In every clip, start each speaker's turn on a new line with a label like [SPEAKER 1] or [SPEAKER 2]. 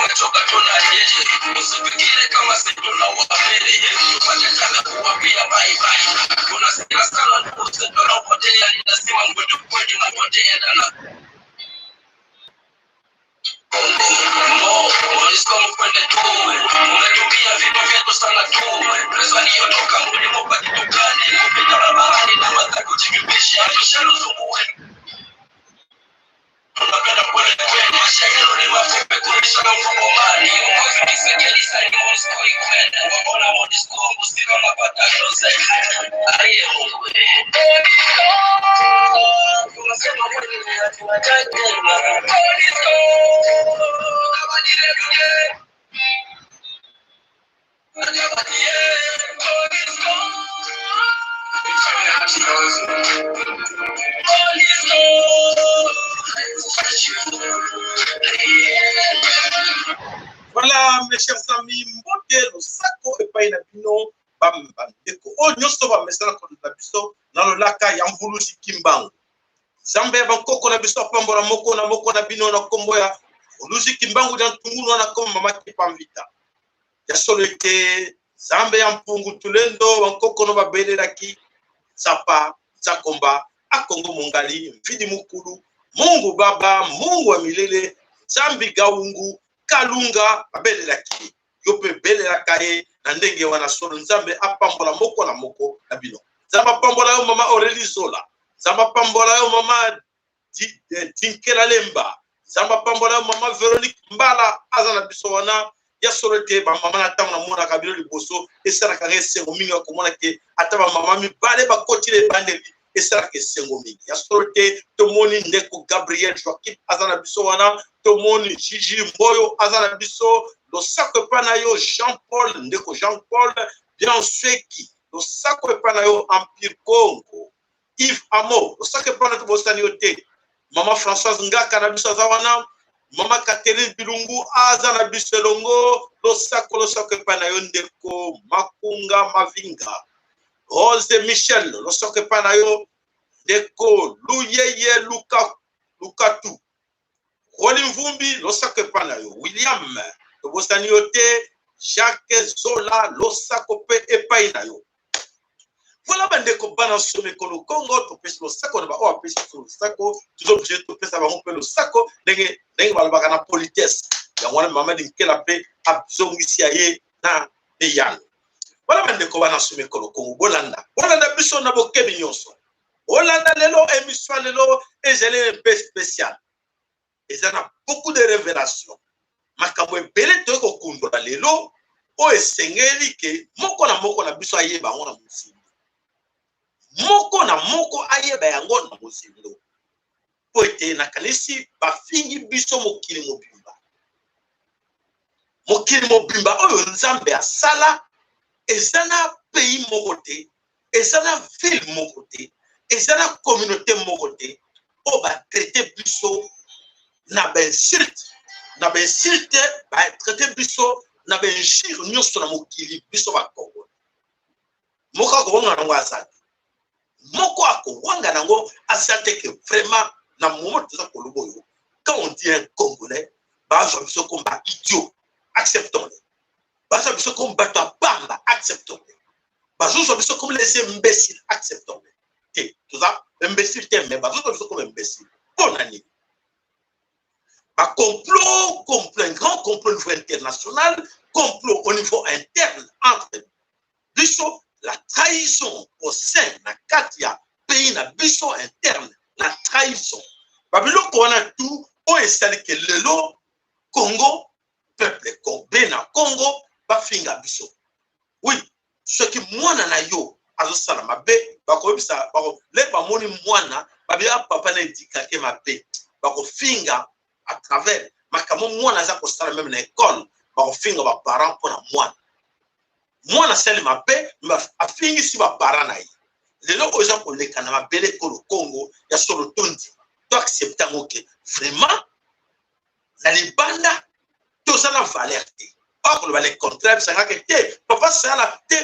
[SPEAKER 1] tumechoka tunajeje, usifikiri kama sisi tunawapele, tupate tena kuwapia bye bye. Tunasikia sana ndugu zetu wanaopotea, ninasema ngoja kweli napotea dana. Monisco mkwende tu, umetumia vitu vyetu sana tu. Preso aliyotoka mwili mopati tukani, kupita barabarani na mata kujikipisha, tushaluzumbue. Tunapenda kwele kwele, mashagelo ni mafupe kulisha na mfumomani. Mwazi kisekeli sani Monisco ikwende, wabona Monisco musika mapata yose. Aye mungu. Tunasema kwele ya tunajajena. Monisco!
[SPEAKER 2] Voilà, mes chers amis, modèle sako et pas inabino bam deko. Oh, nyoso ba mesala ko na biso na lo laka ya mvulu sikimbango. Zambe ba koko na biso pambora moko na bino na kombo ya oluzi kimbangu dan tungulu na kombo mama kipamvita. Ya solete zambe ya mpungu tulendo ba koko no ba beleraki sapa zakomba akongo mungali mfidi mukulu Mungu baba Mungu wa milele zambi gaungu kalunga babelelaki yope belelakaye na ndenge wana solo nzambe apambola moko na bino zamba pambola yo mama Aurélie Zola zamba pambola yo mama Dinkela Lemba zamba pambola yo mama Véronique Mbala azana biso wana ya solo te ba mama na tango na mona kabilo liboso esara ka sengo mingi ko mona ke ataba mama mi bale ba kotile bandeli esara ke sengo mingi ya solo te to moni ndeko Gabriel Joaquim azana biso wana to moni Gigi Mboyo azana biso lo sako pana yo Jean-Paul ndeko Jean-Paul bien sweki lo sako pana yo Empire Congo Yves Amo lo sako pana to bosani yote mama Françoise Ngaka na biso zawana mama Catherine Bilungu azana biso longo lo sako pana yo ndeko Makunga Mavinga Rose Michel lo sako pana yo ndeko Luyeye Lukatu Roli Mvumbi lo sako pana yo William to bosani yote Jacques Zola lo sako pe epai na yo. Voilà bandeko bana some kono Congo to pesi lo sako na ba o pesi lo sako toujours obligé to pesa ba on pe lo sako ndenge balabaka na politesse ya wana mama Dinkela pe abzongisi ye na deyano. Voilà bandeko bana some kono Congo bolanda biso na bokemi nyonso bolanda lelo émission lelo ezele un peu spécial et ça a beaucoup de révélations makambo ebele to ko kundwa lelo o esengeli ke moko na biso ayeba ngo na musimi moko na moko ayeba yango na musimi po ete na kanisi bafingi biso mokili mobimba oyo nzambe asala ezana pays moko te ezana ville moko te ezana communauté moko te o ba traité biso na bensilte ba traité biso na benjir nyonso na mokili biso ba Kongo moko akowanga nango asate moko akowanga nango asate ke vraiment na moment de koloboyo quand on dit un Congolais ba zo biso comme ba idiot acceptons-le ba zo biso comme bato bamba acceptons-le ba zo biso comme les imbéciles acceptons-le et tout ça imbécile mais ba zo biso comme imbécile bon année. Un complot, un grand complot au niveau international, complot au niveau interne entre Bisso, la trahison au sein de la Katia, pays na Bisso interne, la trahison. Babylon qu'on a tout, on est celle que le Congo, peuple Congolais na Congo, ba finga Bisso. Oui, ce qui moi na yo, azo salama be, ba ko bisa, ba ko le ba moni mwana, ba bia papa na indika ke ma be, ba ko finga à travers makamo mwana za ko sala même na école ba finga ba parents pour na mwana sel ma pe a fingi si ba parents na yi lelo oza ko leka na mabele ko le Congo ya solo tondi to accepter ngoke vraiment la libanda to za na valeur te pas ko le contraire ça ka te papa ça la te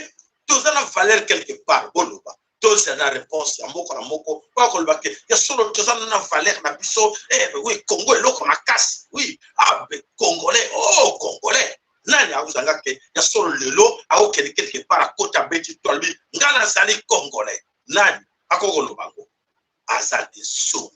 [SPEAKER 2] to za na valeur quelque part boloba tous la réponse ya moko na moko pas ko le baké ya solo to za na valeur na biso oui Congo est loco makasi oui Congolais oh bozanga ke ya solo lelo ao quelque part à côté beti tolbi ngana sali congolais nani akogolo bango azate so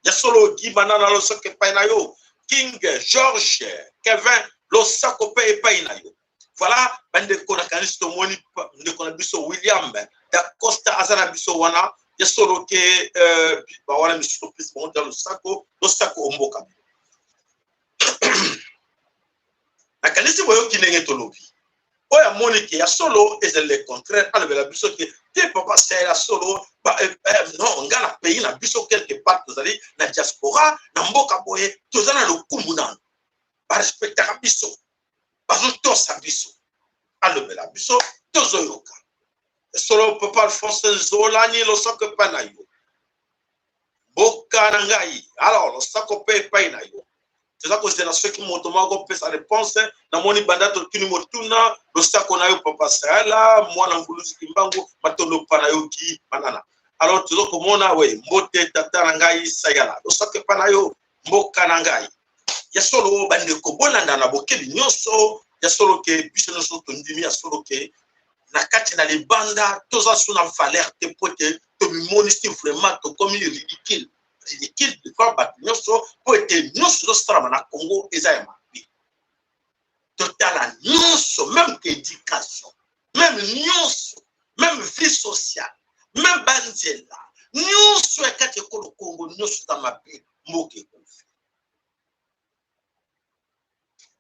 [SPEAKER 2] ya solo gi banana lo soke paina yo King George Kevin lo sako pe paina yo voilà bande ko na kanisto moni de ko na biso William da Costa azana biso wana ya solo ke ba wana mi surprise bon dans lo sako omboka na kanisi boyo kinenge tolobi oya moniki ya solo est le contraire à la biso ke te papa c'est la solo ba non ngana pays na biso quelque part tozali na diaspora na mboka boye tozana lokumu nano ba respecta biso bazo tosa biso alobela biso tozoyoka solo papa Alphonse Zolani lo sako pana yo boka na ngai alors lo sako pe na yo c'est ça que c'est dans ceux qui m'ont fait sa réponse na moni bandato kini motuna lo sako na yo papa sala mwana nguluzi kimbango matondo pana yo ki banana alors tuzo komona we mbote tata na ngai sayala lo sako pana yo mboka na ngai ya solo bande ko bolanda na bokeli nyonso ya solo ke biso nyonso tondimi ya solo ke na kati na libanda toza suna valeur te pote to mimoni si vraiment to comme ridicule de quoi battre nyonso po ete nyonso tosala na Congo eza ya mabe totala nyonso même éducation même nyonso même vie sociale même banzela nyonso ya kati ekolo Congo nyonso ta mabe mboka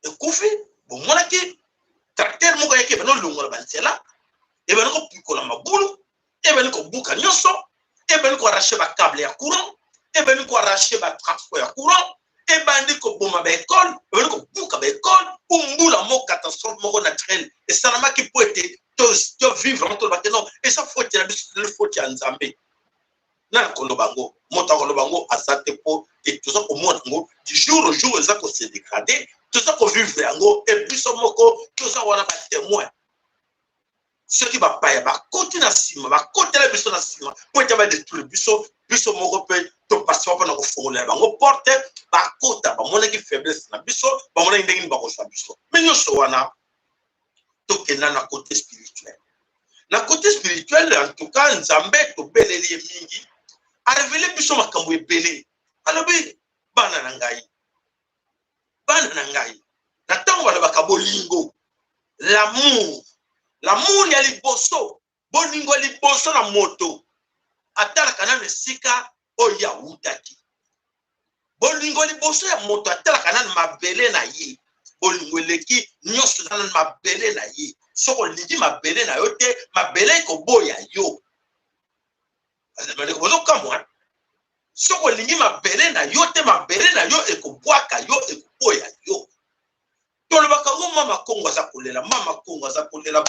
[SPEAKER 2] ekufi bomonaki tracteur moko yake bano longola banzela ebani ko pikola mabulu ebani ko buka nyonso ebani ko arracher ba câble ya courant ebani ko arracher ba transport ya courant ebani ko boma ba école ebani ko buka ba école umbula mo catastrophe moko naturelle et ça n'a pas qui peut être to vivre entre le bâtiment et ça faut tirer le faut tirer nzambe na kolobango mota kolobango azate po et tout ça au monde ngo du jour au jour ça ko se dégrader tout ça ko vivre ngo et puis so moko tout ça wana ba témoin ceux qui va pas ba continuer na sima ba continuer la biso na sima pour te ba détruire biso moko pe to passer pas na ko fongola bango porte ba kota ba mona ki faiblesse na biso ba mona ndenge ba ko sa biso mais nyonso wana to kena na côté spirituel na côté spirituel en tout cas nzambe to beleli mingi a révélé biso makambo ebele alobi bana na ngai na tango bana bakabolingo l'amour ya liboso bolingo liboso na moto atala kana mesika oya utaki bolingo liboso ya moto atala kana mabele na ye bolingo leki nyonso na mabele na ye soko lidi mabele na yo te mabele ko boya yo azamane ko bozo kamwa soko lingi mabele na yo te mabele na yo ekobwaka yo ekoboya yo tolobaka ngo mama Kongo za kolela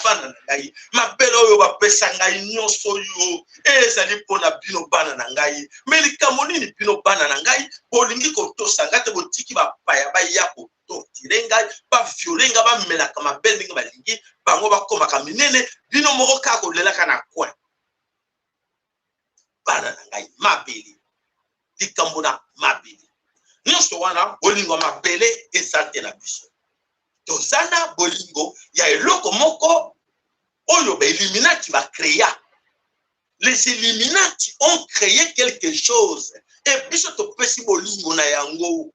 [SPEAKER 2] bana na ngai mabele oyo bapesa ngai nyonso yo ezali pona bino bana na ngai melika monini bino bana na ngai bolingi kotosa ngate botiki bapaya baya kotortire ngai baviole ngai bamelaka mabele ndenge balingi bango bakomaka minene bino moko kaka kolelaka na coin bana na ngai mabele likambo na mabele nyonso wana bolingo mabele ezate na biso tozana bolingo ya eloko moko oyo ba Illuminati va créer. Les Illuminati ont créé quelque chose et biso to pesi bolingo na yango.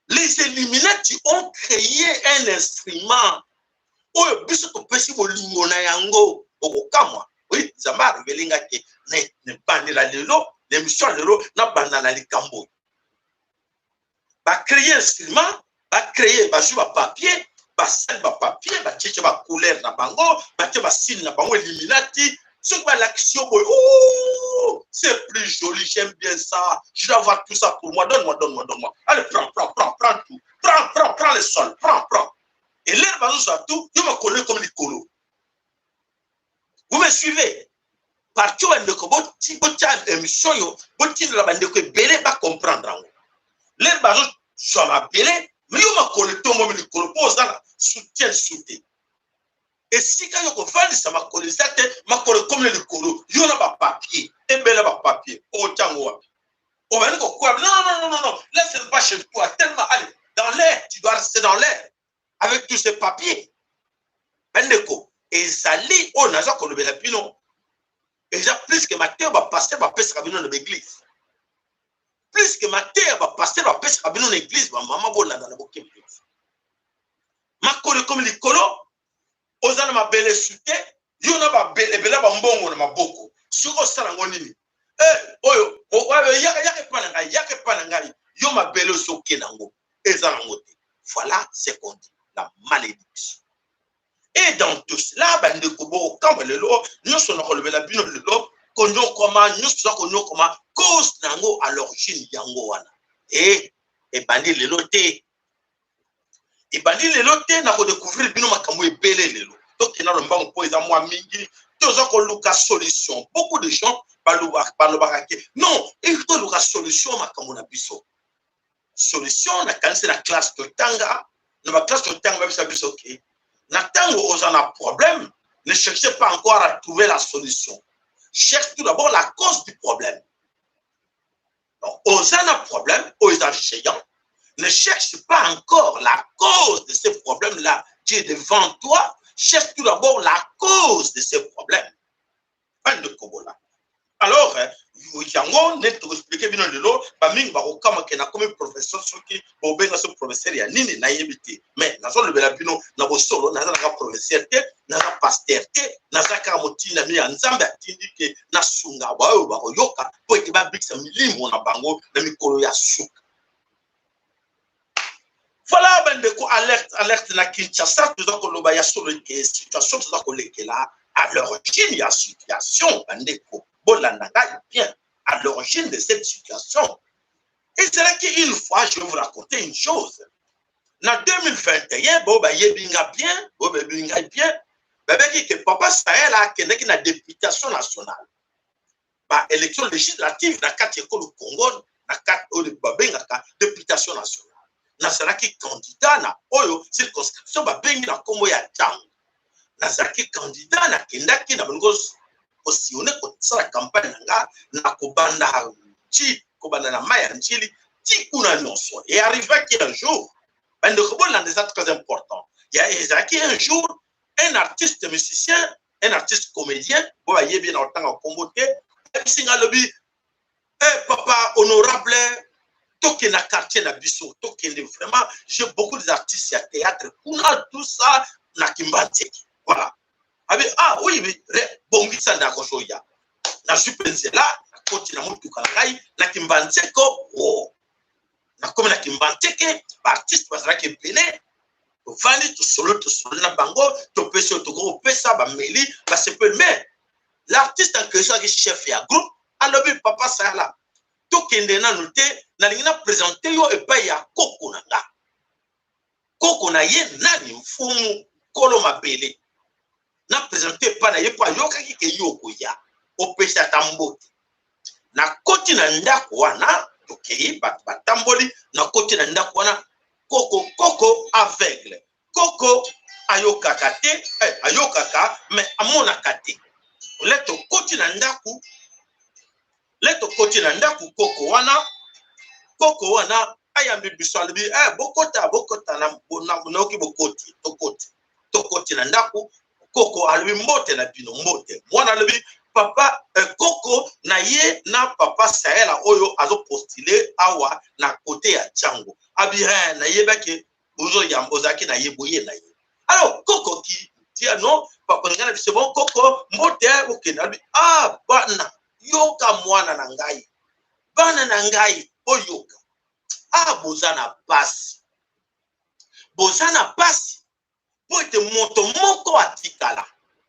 [SPEAKER 2] Les Illuminati ont créé un instrument oyo biso to pesi bolingo na yango okokamwa. Oui, zamba revelinga ke ne bandela lelo l'émission lelo na bandana likambo. Ba créer un instrument ba créer ba jouer papier ba sel ba papier ba tcheche ba couleur na bango ba tche ba signe na bango Illuminati ce que l'action oh c'est plus joli j'aime bien ça je dois avoir tout ça pour moi donne-moi allez prends tout prends le sol prends et l'air ba nous a tout je me connais comme les colos vous me suivez partout en ko boti émission yo boti la bande ko belé ba comprendre l'air ba zo ma belé mais yo makolo tombo mikolo poza soutien et si quand yo ko vandi sa makolo zate makolo comme le kolo yo na ba papier et bela ba papier o tango wapi o va ko quoi non là c'est pas chez toi tellement allez dans l'air tu dois rester dans l'air avec tous ces papiers. Bandeko, ezali on a ko lobela bino. Déjà plus que ma terre va passer va passer kabino dans l'église. Plus que ma terre va passer va passer kabino dans l'église, maman bola dans la boke église. Ma kolo comme likolo, ozana ma belle sute, yo na ba belle bela ba mbongo na maboko. Suko sala ngonini. Oyo, yake pananga, yo ma belle soke nango. Ezana ngote. Voilà ce qu'on dit, la malédiction. Et dans tout cela, quand nous sommes relevés la bino de l'eau, nous sommes cause nango à l'origine yango wana. Et bandi le loté. Et bandi le loté n'a pas découvert bino makambo et belé le lot. Donc il y a un bon point à moi mingi. Tous ont loka solution. Beaucoup de gens non, il faut loka solution makambo na biso. Solution na kanse la classe de tanga, na classe de tanga même ça biso ok. N'attendez aux en a problème, ne cherchez pas encore à trouver la solution. Cherchez tout d'abord la cause du problème. Donc, aux en a problème, aux enseignants, ne cherche pas encore la cause de ces problèmes-là qui est devant toi. Cherche tout d'abord la cause de ces problèmes. Fin de Kobola. Alors, yango net expliquer bien de l'eau, ba mingi ba ko kama ke na comme professeur soki bo benga so professeur ya nini na yebiti. Mais na so le bela bino na bo solo na za ka professeur te, na za pasteur te, na za ka motina mi ya nzambe atindi ke na sunga ba yo ba ko yoka po ke ba bikisa milimo na bango na mikolo ya suka. Voilà bande ko alerte na Kinshasa tout ça ko loba ya solo ke situation tout ça ko lekela à l'origine ya situation bande ko bien à l'origine de cette situation. Et c'est là qu'une fois, je vais vous raconter une chose. En 2021, Boba Yebinga bien, Boba Yebinga bien, que Papa Sahel a une députation nationale. Bah, élection législative, dans 4 écoles au Congo, dans 4 députation nationale. Nazaraki candidat na Oyo, circonscription, Babengi na Kombo ya Tang. Nazaraki candidat na Kendaki na Bengos. Aussi on est contre la campagne na kobanda chi kobanda na maya njili ti kuna nyonso et arrivé qu'un jour ben de rebond dans des actes très importants il y a Ezaki un jour un artiste musicien un artiste comédien bon bah il bien en temps à comboter singa lobby papa honorable toke na quartier na biso toke vraiment j'ai beaucoup d'artistes à théâtre kuna tout ça na Kimbati voilà. Ah oui, mais bon, ça n'a pas changé. La super là, la continue à monter au la Kimbantseko, oh, la comme la Kimbantseke, artiste parce que belé, vali tout solo na bango, to pèse to gros pèse ça ba meli, ba c'est peu mais l'artiste en question qui chef ya groupe, alors papa ça là. To kende na noté, na lingina présenter yo et pas ya koko nanga. Koko na ye nani mfumu kolo mabele. Na présenté pas na yepa yoka ki ke yoko ya opesa tambote na koti na ndako wana tokei batamboli na koti na ndako wana koko aveugle koko ayoka kate ayokaka mais amona kate leto koti na koko wana ayambi bisalbi bokota na noki bokoti tokoti na ndako Koko a lui mbote na bino mbote. Mwana lui papa Koko na ye na papa Sahel oyo azo postuler awa na côté ya Tchango. Abi na ye bake ozo yambozaki na ye boye na ye. Alors Koko qui dit non papa ngana c'est bon Koko mbote oke na lui bana yoka mwana na ngai. Bana na ngai oyoka. Bozana pasi. Bozana pasi. Pour être moto atikala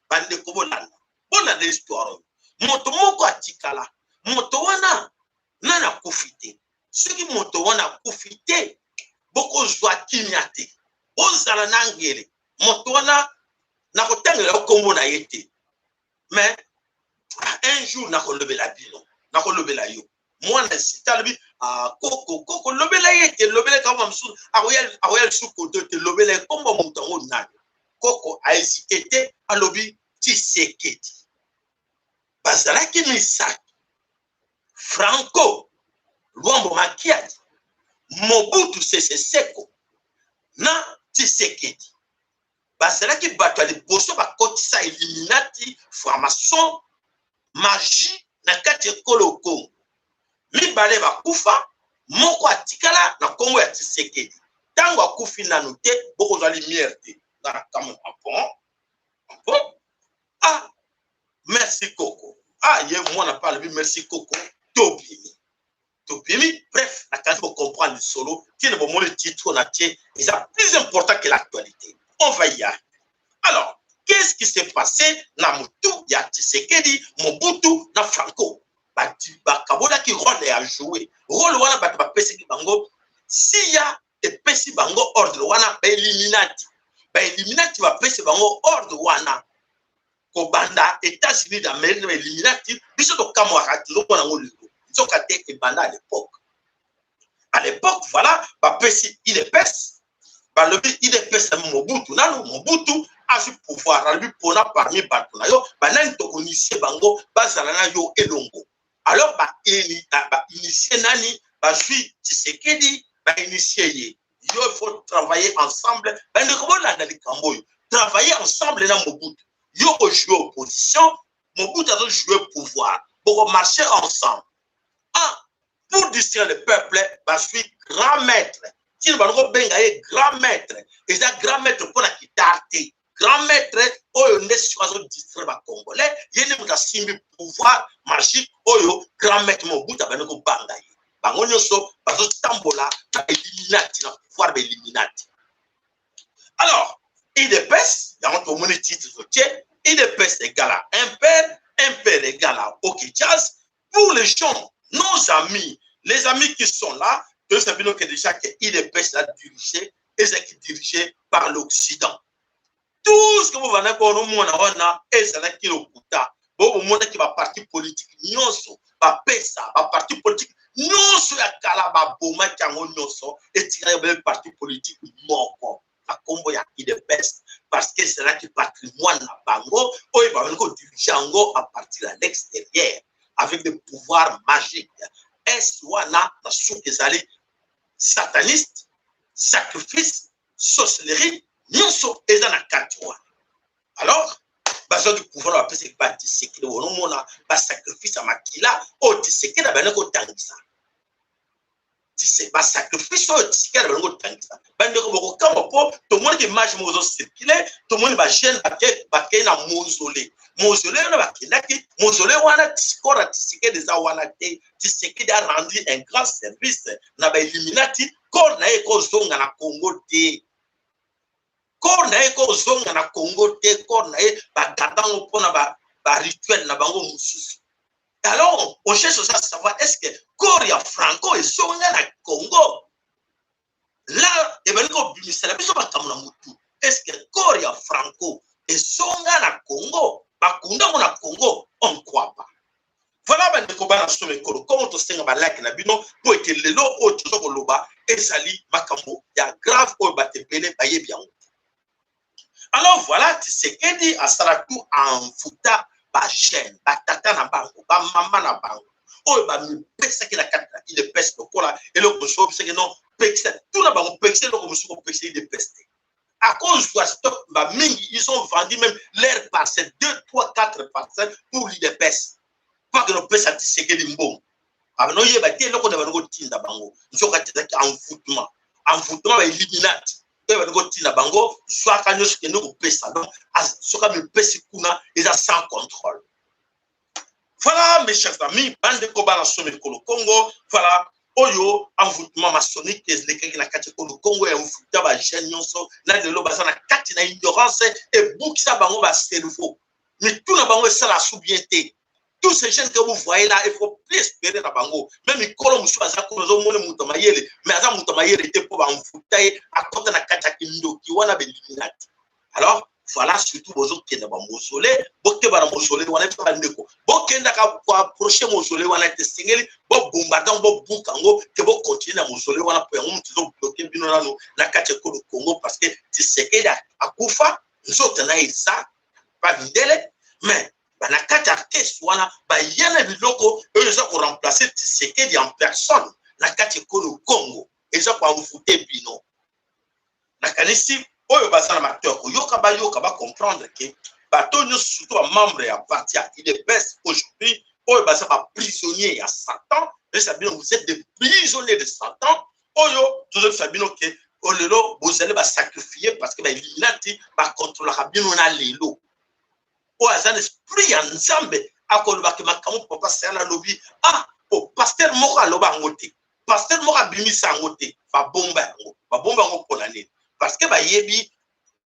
[SPEAKER 2] bande ko bolanda bolanda histoire moto moko atikala moto wana nana kufite soki moto wana kufite boko zwa kimiate ozala nangele moto wana na kotangela kombo na yete mais un jour na kolobela bino na kolobela yo mwana sitalobi koko lobela yete lobela kama msu aroyal suko te lobela kombo mutango nani koko a hésité à lobby Tshisekedi bazalaki misaki Franco Luambo Makiadi Mobutu Sese Seko na Tshisekedi bazalaki bato ya liboso bakotisa Illuminati formation magie na kati ekolo Congo mibale bakufa moko atikala na Congo ya Tshisekedi tango akufi nanu te bokozwa lumière te na kama bon ah merci Coco ah ye mwana parle bi merci Coco Tobimi bref la case pour comprendre le solo qui ne va moins le titre on a et c'est plus important que l'actualité on va y aller alors qu'est-ce qui s'est passé na Mobutu ya Tshisekedi Mobutu na Franco Kabola qui rôle a joué rôle wana bat ba pesi bango s'il y a des pesi bango ordre wana ba Illuminati va pesi bango ordre wana ko banda États-Unis d'Amérique ba Illuminati biso to kamwa zo wana ngolo zo kate e banda à l'époque voilà ba pesi IDPS ba lobi IDPS Mobutu nanu Mobutu a ce pouvoir a lui pona parmi bato na yo ba nani to initier bango bazala na yo elongo alors ba initier nani ba suis Tshisekedi ba initier ye yo il faut travailler ensemble ba ndeko bolanda likambo yo travailler ensemble na Mobutu yo ko jouer opposition Mobutu a jouer pouvoir pour marcher ensemble pour distraire le peuple ba suis grand maître si ba ngo benga ye grand maître et ça grand maître pour la kitarte grand maître oyo nde choisir distraire ba congolais yene muta simbi pouvoir magique oyo grand maître Mobutu ba ngo banga ye bango nyoso bazo tambola na Illuminati na pouvoir ba Illuminati alors IDPS dans ton moni titre soutien IDPS égale à impère égale à Okechas pour les gens nos amis les amis qui sont là de savoir que déjà que IDPS a dirigé et c'est qui dirigé par l'Occident tout ce que vous venez pour nous on et c'est là qui l'okuta bon monde qui va parti politique nyonso va pesa va parti politique nyonso ya kala ba boma kango nyonso et tirer le parti politique moko la combo ya IDPS parce que c'est là qui patrimoine na bango o il va venir diriger ango à partir de l'extérieur avec des pouvoirs magiques est wana na sous des allées satanistes sacrifice sorcellerie nyonso eza na kati wana alors bazo du pouvoir va passer par Tshisekedi wono mona ba sacrifice à makila o Tshisekedi na bana ko tangisa ba sacrifice o Tshisekedi na bana ko tangisa bande ko boko kama po to monde image mo zo circuler to monde ba jeune ba ke na mausolée na ba kinaki mausolée wana Tshisekedi Tshisekedi za wana te Tshisekedi a rendu un grand service na ba Illuminati corps na e ko zonga na Congo te corps na e ko zonga na Congo te corps na e ba gadango pona ba rituel na bango mususu alors on cherche à savoir est-ce que corps ya Franco et zonga na Congo là et ben ko bimisela biso ba kamuna mutu est-ce que corps ya Franco et zonga na Congo ba kunda na Congo on croit pas voilà ben ko bana somme ko comment to senga ba like na bino po ete lelo o to ko loba ezali makambo ya grave o ba te pele ba yebi yango. Alors voilà, Tshisekedi a saratu en futa ba chaîne, ba tata na bango, ba mama na bango. Oh ba mi pesa ki la kata, il est peste kola et le koso c'est que non, pesa tout na bango pesa le koso pesa il est peste. À cause de stock ba mingi, ils ont vendu même leur parcelle 2 3 4 parcelles pour l'IDPS. Pas que no pesa Tshisekedi mbongo. Ah non yeba te le ko na bango tinda bango. Nzoka tete envoûtement ba Illuminati. Na bango soit quand nous que nous pesa donc soit me pesi kuna ils sans contrôle. Voilà mes chers amis bande ko bana somme ko Congo voilà oyo envoûtement maçonnique les qui na kati ko Congo et envoûta ba jeune nyonso na de lo bazana kati na ignorance et boukisa bango ba cerveau mais tout na bango ça la soubienté. Tous ces jeunes que vous voyez là, il faut plus espérer dans Bango. Même les colons sont à cause de mon moutamayele, mais à moutamayele était pour en foutre à côté de la Kachakindo qui wana Illuminati. Alors, voilà surtout vos autres qui sont dans mausolée, boké dans mausolée, on est pas ndeko. Boké ndaka pour approcher mausolée, on a été singeli, bo bombardant, bo boukango, que bo continuer dans mausolée, on a pour un petit bloqué binonano, na Kachako le Congo parce que tu sais qu'il a Koufa, nous autres na ça, pas videle, mais na kati artiste wana ba yene biloko eux ça pour remplacer Tshisekedi en personne na kati ko le Congo et ça pour envoûter bino nakanisi oyo bazana matoko yoka ba comprendre que bato nyonso surtout un membre ya parti il est best aujourd'hui oyo bazana ba prisonnier à Satan et ça bien vous êtes des prisonniers de Satan oyo tout ça bien que olelo vous allez ba sacrifier parce que ba Illuminati ba contrôler bino na lelo o azan esprit ya nzambe akoloba ke makamu papa c'est la lobby o pasteur moko aloba ngote pasteur moko abimisa ngote ba bomba ngo pona nini parce que ba yebi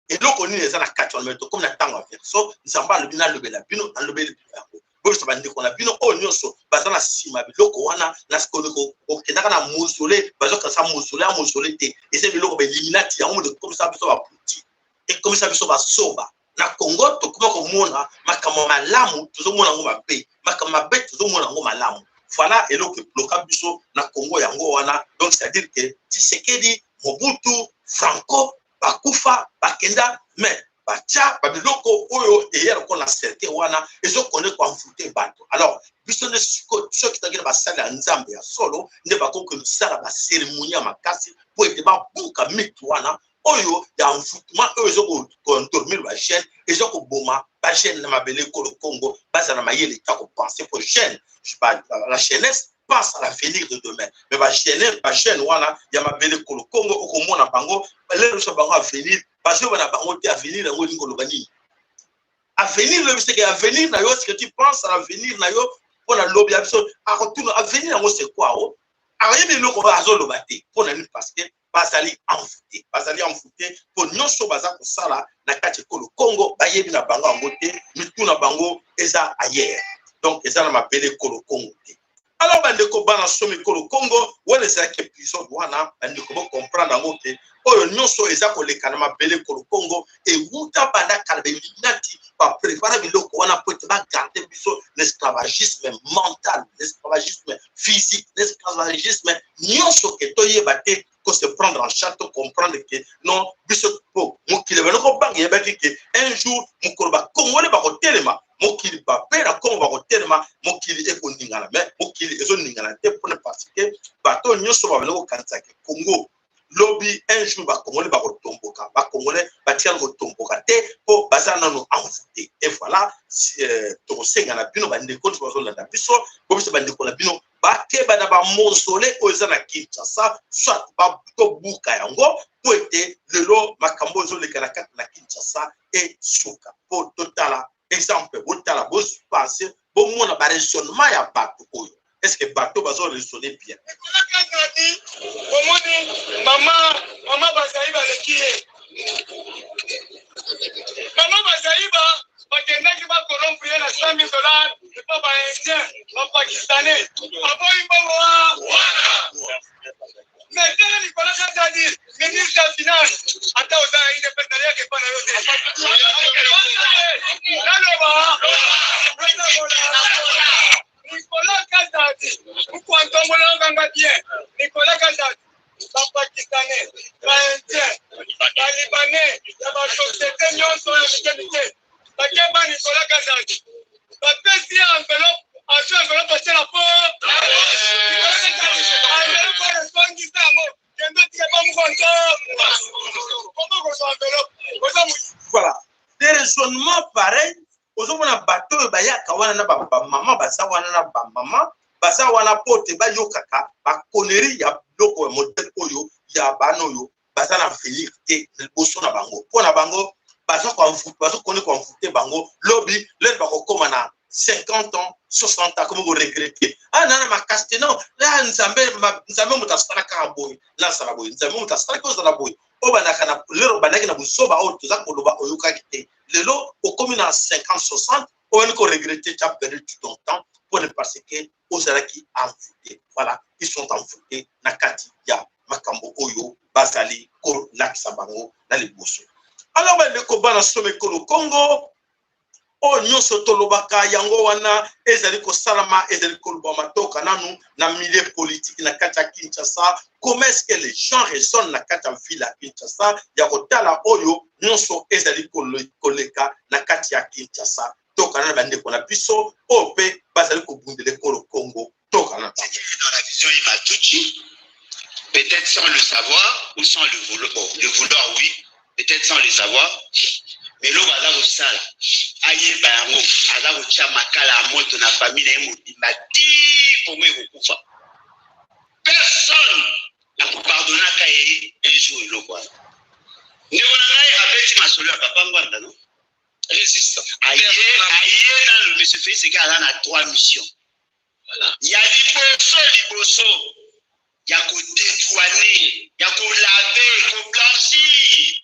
[SPEAKER 2] eloko nini eza na kati wana meto comme na tango affaire so nzamba alobi na lobela bino na lobela bino boso bandi kona bino o nyonso bazana sima biloko wana na sikoliko okendaka na mausolée bazoka sa mausolée te ese biloko ba Illuminati yango de comme ça biso ba puti et comme ça biso ba soba na Congo to kuma komona makambo malamu tozomona ngo mabe makambo mabe tozomona ngo malamu voilà eloko bloka biso na Congo yango wana donc c'est à dire que Tshisekedi Mobutu Franco bakufa bakenda mais bacha babiloko oyo eyero ko na cercle wana ezokone kwa mfute bato alors biso ne ceux qui tagina basala ya nzambe ya solo nde bakoko lusala ba cérémonie ya makasi po ete ba buka mitu wana oyo ya mfutuma oyo ezoko dormir ba chaîne ezoko boma ba chaîne na mabele ko le Congo bazana mayele ta ko penser pour chaîne la jeunesse pense à l'avenir de demain mais ba chaîne wana ya mabele ko le Congo okomona bango lelo so bango avenir parce que bana bango te avenir ngo lingo lo bani avenir le c'est que avenir na yo ce que tu penses à l'avenir na yo pour la lobby absolu a retourner avenir ngo c'est quoi o ayebi loko ba azolo bate pour na parce que bazali envoûté pour nyonso baza kosala na kati ko le Congo bayebi na bango ngote mitu na bango eza ailleurs donc eza na mabele ko le Congo te alors bandeko bana somi ko le Congo wala za ke épisode wana bandeko bo comprendre ngote oyo nyonso eza koleka na mabele ko le Congo et wuta banda kalbe Illuminati pa préparer biloko wana pour te ba garder biso l'esclavagisme mental l'esclavagisme physique l'esclavagisme nyonso ke toyeba te ko se prendre en charge comprendre que non biso po mokile bana ko bangi yebaki ke un jour mukoloba Congolais ba ko telema mokili ba pera Congo ba ko telema mokili e ko ningala mais mokili ezo ningala te pour ne parce que bato nyonso ba ko kanisa ke Congo lobby un jour ba Congolais ba ko tomboka ba Congolais ba tiana ko tomboka te po bazana no envoûté et voilà to senga na bino ba ndeko to bazo landa biso bo biso ba ndeko na bino ba ke ba na ba mausolée oza na Kinshasa soit ba to buka yango po ete lelo makambo zo le kana na Kinshasa et suka po totala exemple botala bo passer bo mona ba raisonnement ya bato oyo est-ce que bato bazo raisonner bien mama bazaiba le kié mama bazaiba bakendaki bakolompuye na $100,000 epa baindien bapakistanais aboyimbomoa mais tele likolo kazadi ministre ya finance ata oza independant yake epa na yo te naloba Nicolas Kazadi mukwantomolanganga bien Nicolas Kazadi bapakistanais baindien balibanais ya basociété nyonso ya mikemike bakeba Nicolas Kazadi bapesi enveloppe azwi enveloppe asiela po enveloppe resongisa yango kende tika pa mukonto koma koso enveloppe voilà des raisonnements pareils ozomona bato bayaka wana na ba mama baza wana na ba mama baza wana pote bayokaka ba connerie ya biloko ya modèle oyo ya banoyo baza na venir te liboso na bango pona bango baza kone konfute bango lobby lelo bakokoma na 50 ans 60 ans comme vous regrettez nana makasti non la nzambe mutasala ka boy la sala boy nzambe mutasala ko sala boy o banaka na lelo banaki na busoba o toza koloba oyoka kite lelo okomi na 50 60 on ko regretter tu as perdu tout ton temps pour ne parce que ozalaki envoûté voilà ils sont envoûtés na kati ya makambo oyo bazali ko lakisa bango na liboso alors le kobana some ko le Congo o nyonso tolobaka yango wana ezali ko salama ezali ko lobama toka nanu na milieu politique na kati ya Kinshasa comment est-ce que les gens raisonnent na kati ya ville ya Kinshasa ya kotala oyo nyonso ezali koleka na kati ya Kinshasa toka na bandeko na biso ope bazali ko bundele ko le Congo toka na
[SPEAKER 1] dans la vision Imatuchi
[SPEAKER 3] peut-être sans le savoir ou sans le vouloir. Bon, le vouloir, oui, peut-être sans le savoir. Mais l'eau va dans le sale. Aïe, bango, à la route, makala, à moto, na famille, il m'a dit pour moi, personne n'a pu pardonner à un jour et l'eau. Nous avons avec ma solo à papa Mwanda, non? Résistant. Aïe, le monsieur Félix, c'est qu'il a 3 missions. Voilà. Il y a liboso. Il y a qu'au dédouaner, il y a qu'au laver, qu'au blanchir.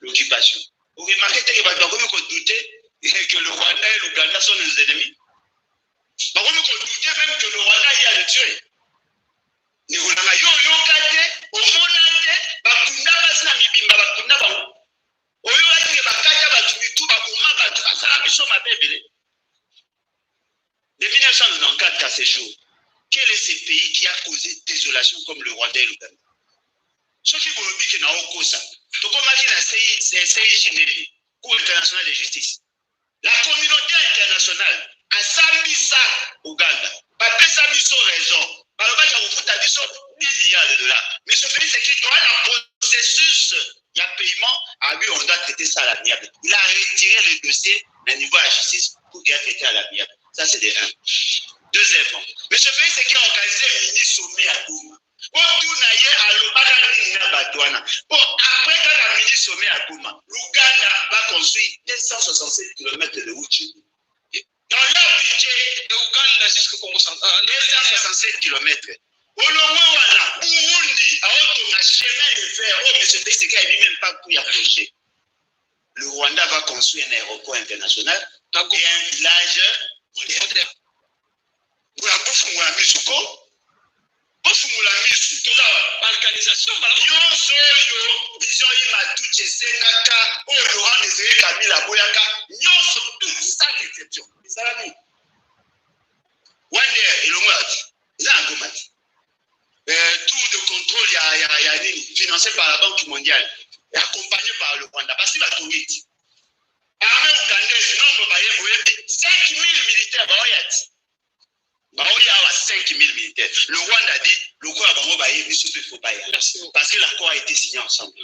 [SPEAKER 3] L'occupation. Vous remarquez que les gens ont douté que le Rwanda et l'Ouganda sont nos ennemis. Ils ont douté même que le Rwanda y a le tué. Nous avons dit, au monde, bakunda basina mibimba bakunda bango. Oyo ati bakaya batumitu bakuma batu asala biso mabebele. De 1994 à ce jour, quel est ce pays qui a causé désolation comme le Rwanda et l'Ouganda? Ce qui vous dit que n'a aucun ça. Tout comme la CIJ, Cour internationale de justice. La communauté internationale a Sambisa Ouganda. Pas que Sambiso raison. Par le bas, vous faites 10 milliards de dollars. Mais ce pays, c'est qu'il y a un processus. Il y a paiement. À lui, on doit traiter ça à l'amiable. Il a retiré le dossier au niveau de la justice pour qu'il y ait traité à l'amiable. Ça, c'est de 1. Deuxièmement, mais ce pays, c'est qu'il a organisé un mini-sommet à Goma. Bon, après, quand la mini-sommet à Goma, l'Ouganda va construire 267 km de route. Dans leur budget, l'Ouganda jusqu'au Congo central, 267 km. Au Lomouana, Burundi, à un chemin de fer, oh, mais ce pays, c'est qu'il n'y a même pas pour y approcher. Le Rwanda va construire un aéroport international et un village moderne. Pour la bouffe, on a mis sous quoi? Bouffe, on a mis sous toute la balkanisation. Yon soyo, disons, il m'a tout cessé, naka, oh, Laurent Désiré Kabila Boyaka, yon sur toute ça l'exception. C'est ça la vie. Wanda, il a dit, il a un gomati. Tour de contrôle, il y a financé par la Banque mondiale et accompagné par le Rwanda. Parce qu'il va tout vite. Armée ougandaise, nombre de 5 000 militaires, il y a 5 000 militaires. Le Rwanda dit, le quoi il faut pas y aller. Parce que l'accord a été signé ensemble.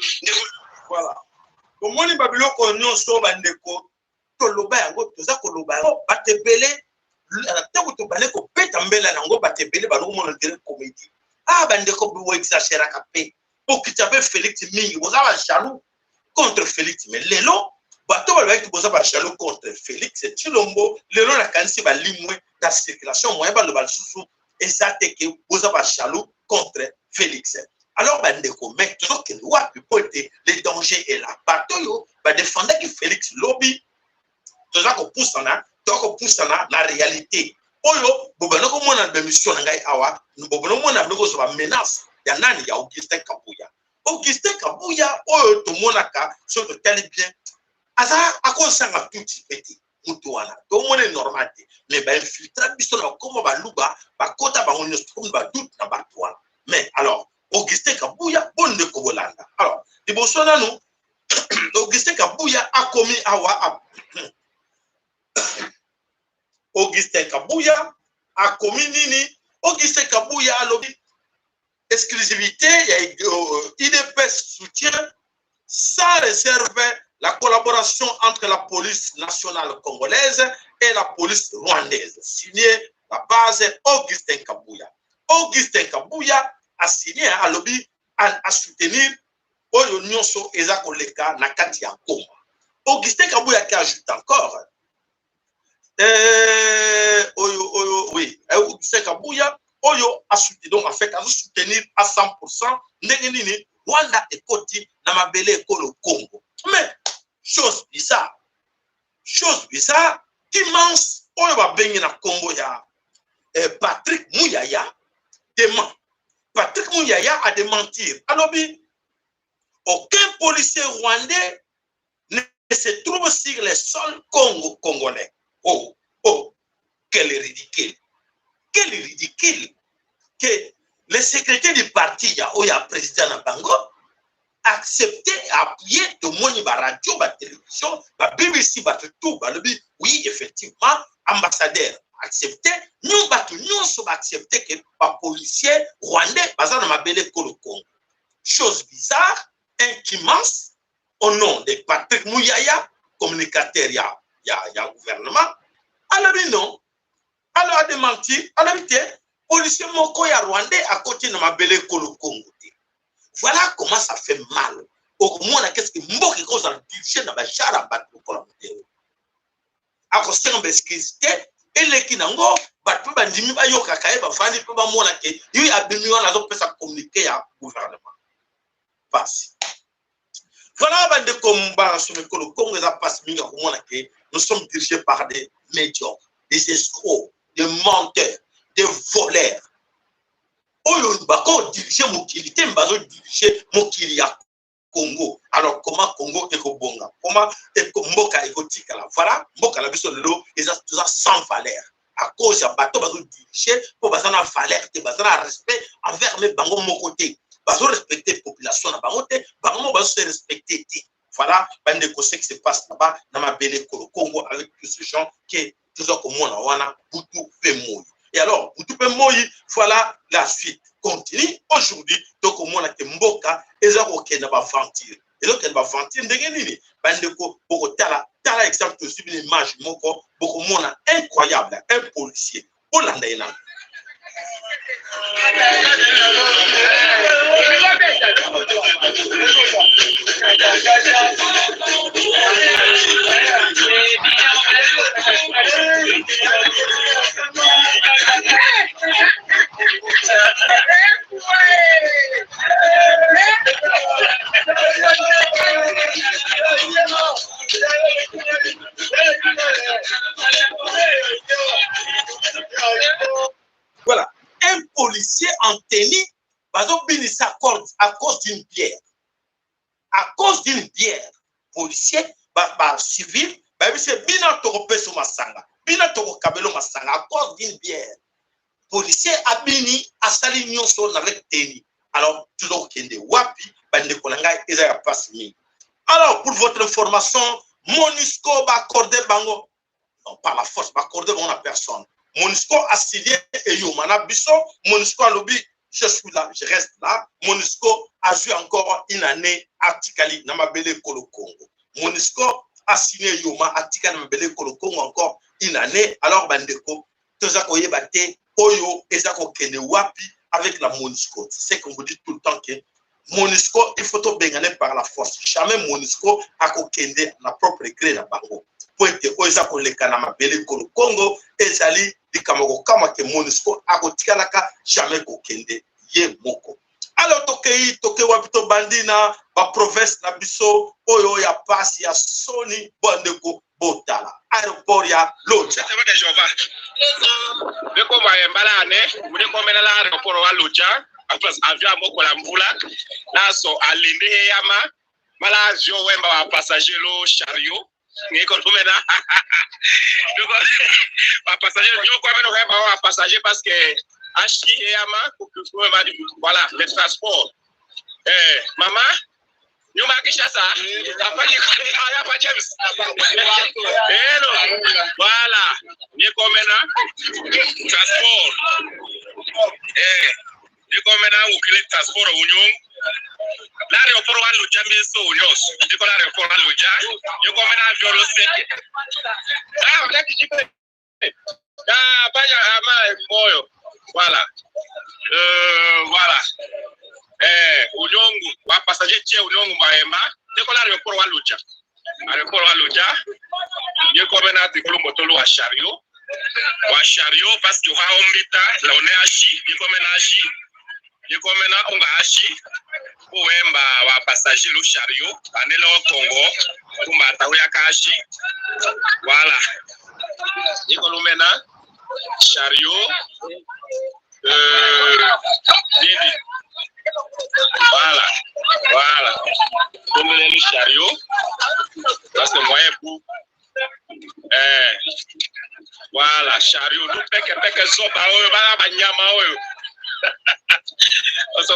[SPEAKER 2] Voilà. Au moins, les Babylons ont sauvé un déco. Toloba yango toza koloba yango batebele la tango to bale ko peta mbela nango batebele balo mona dire comédie. Ah bande ko bo exagérer kapé. Pour que tu avais Félix mingi, vous avez jaloux contre Félix mais lelo bato ba ba to ba jaloux contre Félix c'est Chilombo lelo la kanisi ba limwe la circulation moyen ba le bal susu exact que vous avez jaloux contre Félix. Alors bande ko mais tout que loi peut être les dangers et la bato ba défendre que Félix lobby toza ko poussana la réalité oyo bobana ko mona be mission ngai awa bobana mona be ko so ba menace ya nani ya Augustin Kabuya oyo to mona ka so to tali bien aza akosanga tuti petit mutu wana to mona normalité mais ba infiltrer biso na comme ba luba ba kota ba ngoni comme ba doute na ba toile mais alors Augustin Kabuya bonde ko bolanda alors liboso nanu Augustin Kabuya a commis awa Augustin Kabuya a commis nini? Augustin Kabuya a lobby exclusivité, IDPS soutient sans réserve la collaboration entre la police nationale congolaise et la police rwandaise. Signé la base Augustin Kabuya. Augustin Kabuya a signé un lobby à soutenir Oyo Nyonso Ezakoleka Nakati ya Goma. Augustin Kabuya qui ajoute encore oui, Augustin Kabuya, Oyo a soutenu, donc en fait, a soutenir à 100% Ndengenini, Rwanda et Koti, Namabele et Kolo Congo. Mais, chose bizarre, immense, Oyo va baigner na Congo ya Patrick Mouyaya dément. Patrick Mouyaya a démentir. Alors, aucun policier rwandais ne se trouve sur les sols congolais. Oh, quel ridicule que le secrétaire du parti, Oya président Nabango, accepté et appuyé de mon radio, ma télévision, ma BBC, ma tout, oui, effectivement, ambassadeur accepté, nous battons, nous sommes acceptés que les policiers rwandais, basés dans ma belle Congo. Chose bizarre, immense, au nom de Patrick Mouyaya, communicateur, il y a gouvernement. Alors, non. Alors, a démenti, alors, policier Mokoya rwandais à côté de ma belle Congo. Voilà comment ça fait mal. Au moins, qu'est-ce que Mboki cause à dirigé dans la chara battre pour la montée. À cause de l'exclusivité, et les Kinango, battu bandimi ba yoka kae ba fani pe ba mona ke yu abimi wana zo pesa communiquer à gouvernement. Passe. Voilà bande combat sur le Congo ça passe minga ko mona ke nous sommes dirigés par des médiocres, des escrocs, des menteurs, des voleurs. Oyo bako diriger mokili te mbazo diriger mokili ya Congo. Alors comment Congo est bonga? Comment est Mboka est tikala? Voilà, Mboka la biso lelo ils ont sans valeur. À cause de bateau bazo diriger pour bazana valeur, te bazana respect envers mes bango mon côté. Bazo respecter population na bango te, bango bazo se respecter te. Voilà, bande ko ce qui se passe là-bas dans ma belle Congo avec tous ces gens qui toujours comme on wana butu pe moyi. Et alors, butu pe moyi, voilà la suite. Continue aujourd'hui donc au moins que Mboka eza ko kenda ba ventir et donc elle va ventir ndenge nini bande ko boko tala exemple aussi une image moko boko mona incroyable un policier Olanda ina Voilà, un policier en tenue, à cause d'une bière. À cause d'une bière, policier, civil, c'est bien toko sur masanga, bien toko kabelo masanga, à cause d'une bière. Policier a bini à salignon sur avec tenue. Alors, toujours kende wapi, bande kolanga eza passe mi. Alors, pour votre information, MONUSCO va accorder bango, non, par la force, va accorder bango à personne. MONUSCO a signé et Yomana Bisso, MONUSCO a lobby, je suis là, je reste là. MONUSCO a joué encore une année à Tikali, Namabele Kolo Congo. MONUSCO a signé Yoma à Tikali, Namabele Kolo Congo encore une année. Alors, Bandeko, Tozako Yebate, Oyo, Ezako Kene Wapi, avec la MONUSCO. C'est ce qu'on vous dit tout le temps que MONUSCO, il faut tout béganer par la force. Jamais MONUSCO a kokende la propre gré na bango. Pointe oza ko leka na mabele ko Congo ezali dikamoko kama ke MONUSCO a kotikalaka jamais kokende ye moko. Alors toke wapito bandina ba province na biso oyo ya pasi ya Soni Bondeko Botala. Aéroport ya Loja.
[SPEAKER 4] Beko bayembala ne, mune komena la aéroport wa Loja. Avion moko la mbula naso alinde yama mala avion wemba wa passager lo chariot ngeko lumena ba passager yo kwa meno wemba wa passager parce que achi yama kukuwe mali voilà le transport mama nyuma kishasa afanye aya pa James hello voilà ngeko mena transport Diko mena ukile transport union. L'aéroport wa Loja meso unios. Diko l'aéroport wa Loja. Diko mena avion lo seke. Ah, on a kijipe. Ah, baya ama moyo. Voilà. Voilà. Unyongu wa passager tie unyongu maema. Diko l'aéroport wa Loja. Aéroport wa Loja. Diko mena tikulu motolo wa chariot. Wa chariot parce que wa omita la on est achi. Diko mena achi. Yeko mena unga ashi uwemba wa passager lo chariot anelo Congo kumata uya kashi voilà yeko lumena chariot nini voilà comme le chariot parce que moyen pour voilà chariot nous peke soba oyo bala banyama oyo on se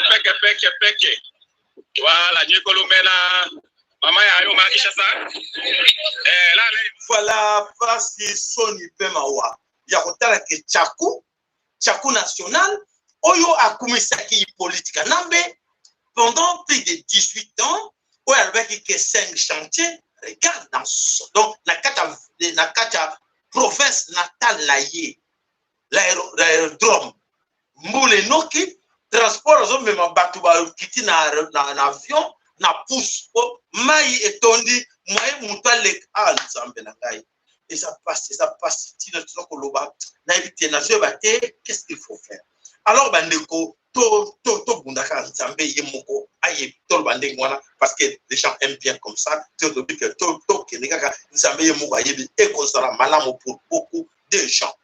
[SPEAKER 4] peke. Voilà, Nico Lumena, maman ya yo makisha ça. Là,
[SPEAKER 2] voilà, parce que Soni Pemawa. ya kotala ke Tchakou national oyo akumisaki politique nambe pendant plus de 18 ans oyo alobaki ke 5 chantiers. Regarde dans ça. Donc na kata province natale na ye l'aérodrome Mbule Noki transport azomema bato bakiti na avion na pousse mai etondi moye mutu aleka nzambe na ngai eza passe tina tokoloba na ebite na zoba te. Qu'est-ce qu'il faut faire? Alors bandeko to bundaka nzambe ye moko aye to bandeko wana parce que les gens aiment bien comme ça to que to keneka nzambe ye moko ayebi et consala malamu pour beaucoup de gens.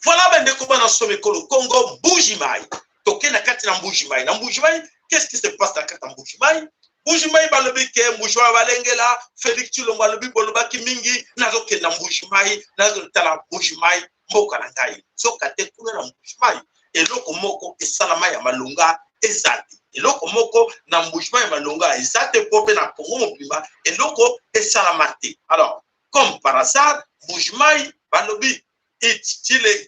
[SPEAKER 2] Voilà bandeko bana somekolo Congo Mbujimai toke na kati na Mbujimai. Na Mbujimai, qu'est-ce qui se passe dans kati na Mbujimai? Mbujimai balobi ke Mbujimai balengela Félix Tshilombo balobi bolobaki mingi nazoke na Mbujimai nazotala Mbujimai mboka na ngai soka te kuna na Mbujimai eloko moko esalama ya malonga ezate eloko moko na Mbujimai ya malonga ezate pope na Congo mobimba eloko esalama te. Alors comme par hasard Mbujimai balobi Chile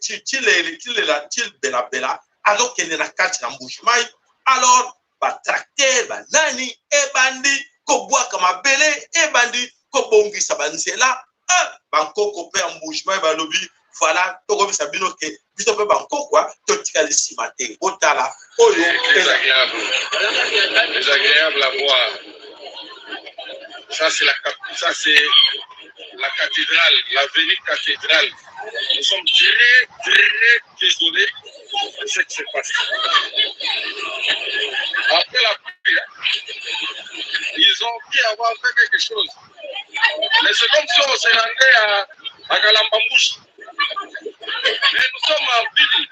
[SPEAKER 2] bela alors qu'il na kati na Mbujimai. Alors ba tracteur ba nani ebandi ko bwaka mabele ebandi ko bongisa banzela bankoko pe Mbujimai balobi voilà toko bisabino ke biso pe bankoko to tikali simate otala oyo
[SPEAKER 4] désagréable à voir. Ça c'est la cathédrale, l'avenue cathédrale. Nous sommes très désolés de ce qui s'est passé. Après la pluie, ils ont pu avoir fait quelque chose. Mais c'est comme si on se rendait à Kalambambouche. Mais nous sommes en ville.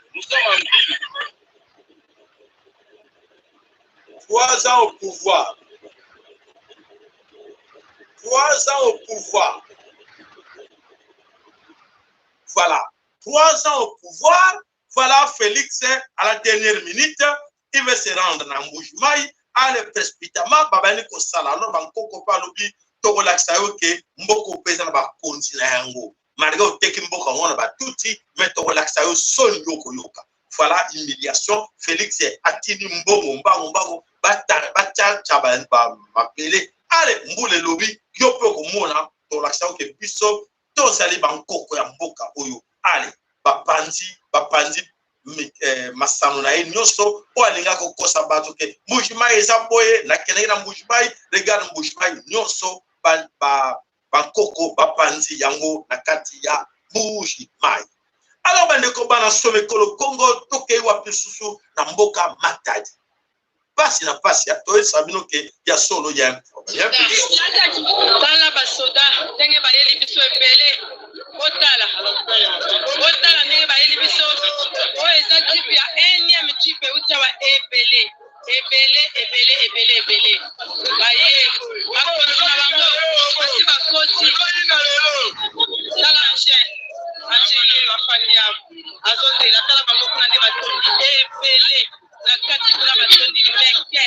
[SPEAKER 2] 3 ans au pouvoir. 3 ans au pouvoir. Voilà. 3 ans au pouvoir. Voilà Félix à la dernière minute. Il veut se rendre dans Mbujimai. À le précipitamment, babani ko sala. Alors, bankoko pa lobi toko laksa yoke mboko pesa na ba kontina yango. Malgré au teki mboka wana ba tuti, mais toko laksa yo son yoko yoka. Voilà humiliation. Félix atini mbongo mbango bata chaba ba pele. Ale mbule lobi yope komona to laksa yoke biso to sali bankoko ya mboka oyo. Ale bapanzi masano na nyonso o alinga ko kosa bato ke Mbujimai eza boye na kenenge na Mbujimai. Regarde Mbujimai nyonso bankoko bapanzi yango na kati ya Mbujimai. Alors bandeko bana somekolo Congo toke wapi susu na mboka Matadi. Pasi na pasi to sabino ke ya solo ya
[SPEAKER 5] tala basoda ndenge bayeli biso ebele otala ndenge bayeli biso oyo eza type ya énième type utawa ebele baye bakonzi na bango basi bakoti tala angele bafandi yabo azotela tala bango kuna nde batondi ebele na kati kuna batondi meke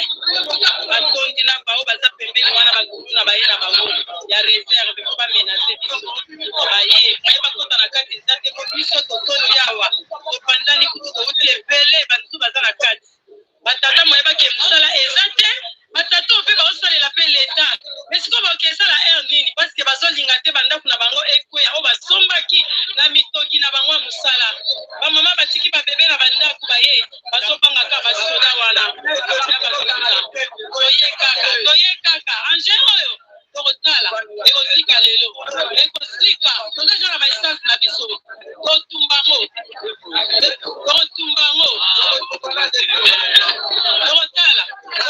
[SPEAKER 5] batondi na bao baza pembeni wana baguru na baye na bango ya réserve po bamenase biso baye bakota na kati eza te po biso totondi awa topandani kutu touti ebele basusu baza na kati batata moyebaki mosala eza te batata mpe baosalela mpe leta mais sikoyo bakesala aire nini parceke bazolinga te bandako na bango ekweya oyo basombaki na mitoki na bango ya mosala bamama batiki babebe na bandako baye bazobangaka basoda wana toye kaka angele oyo tokotala ekosika lelo ekosika tozaja na baessence na biso totumbango tokotala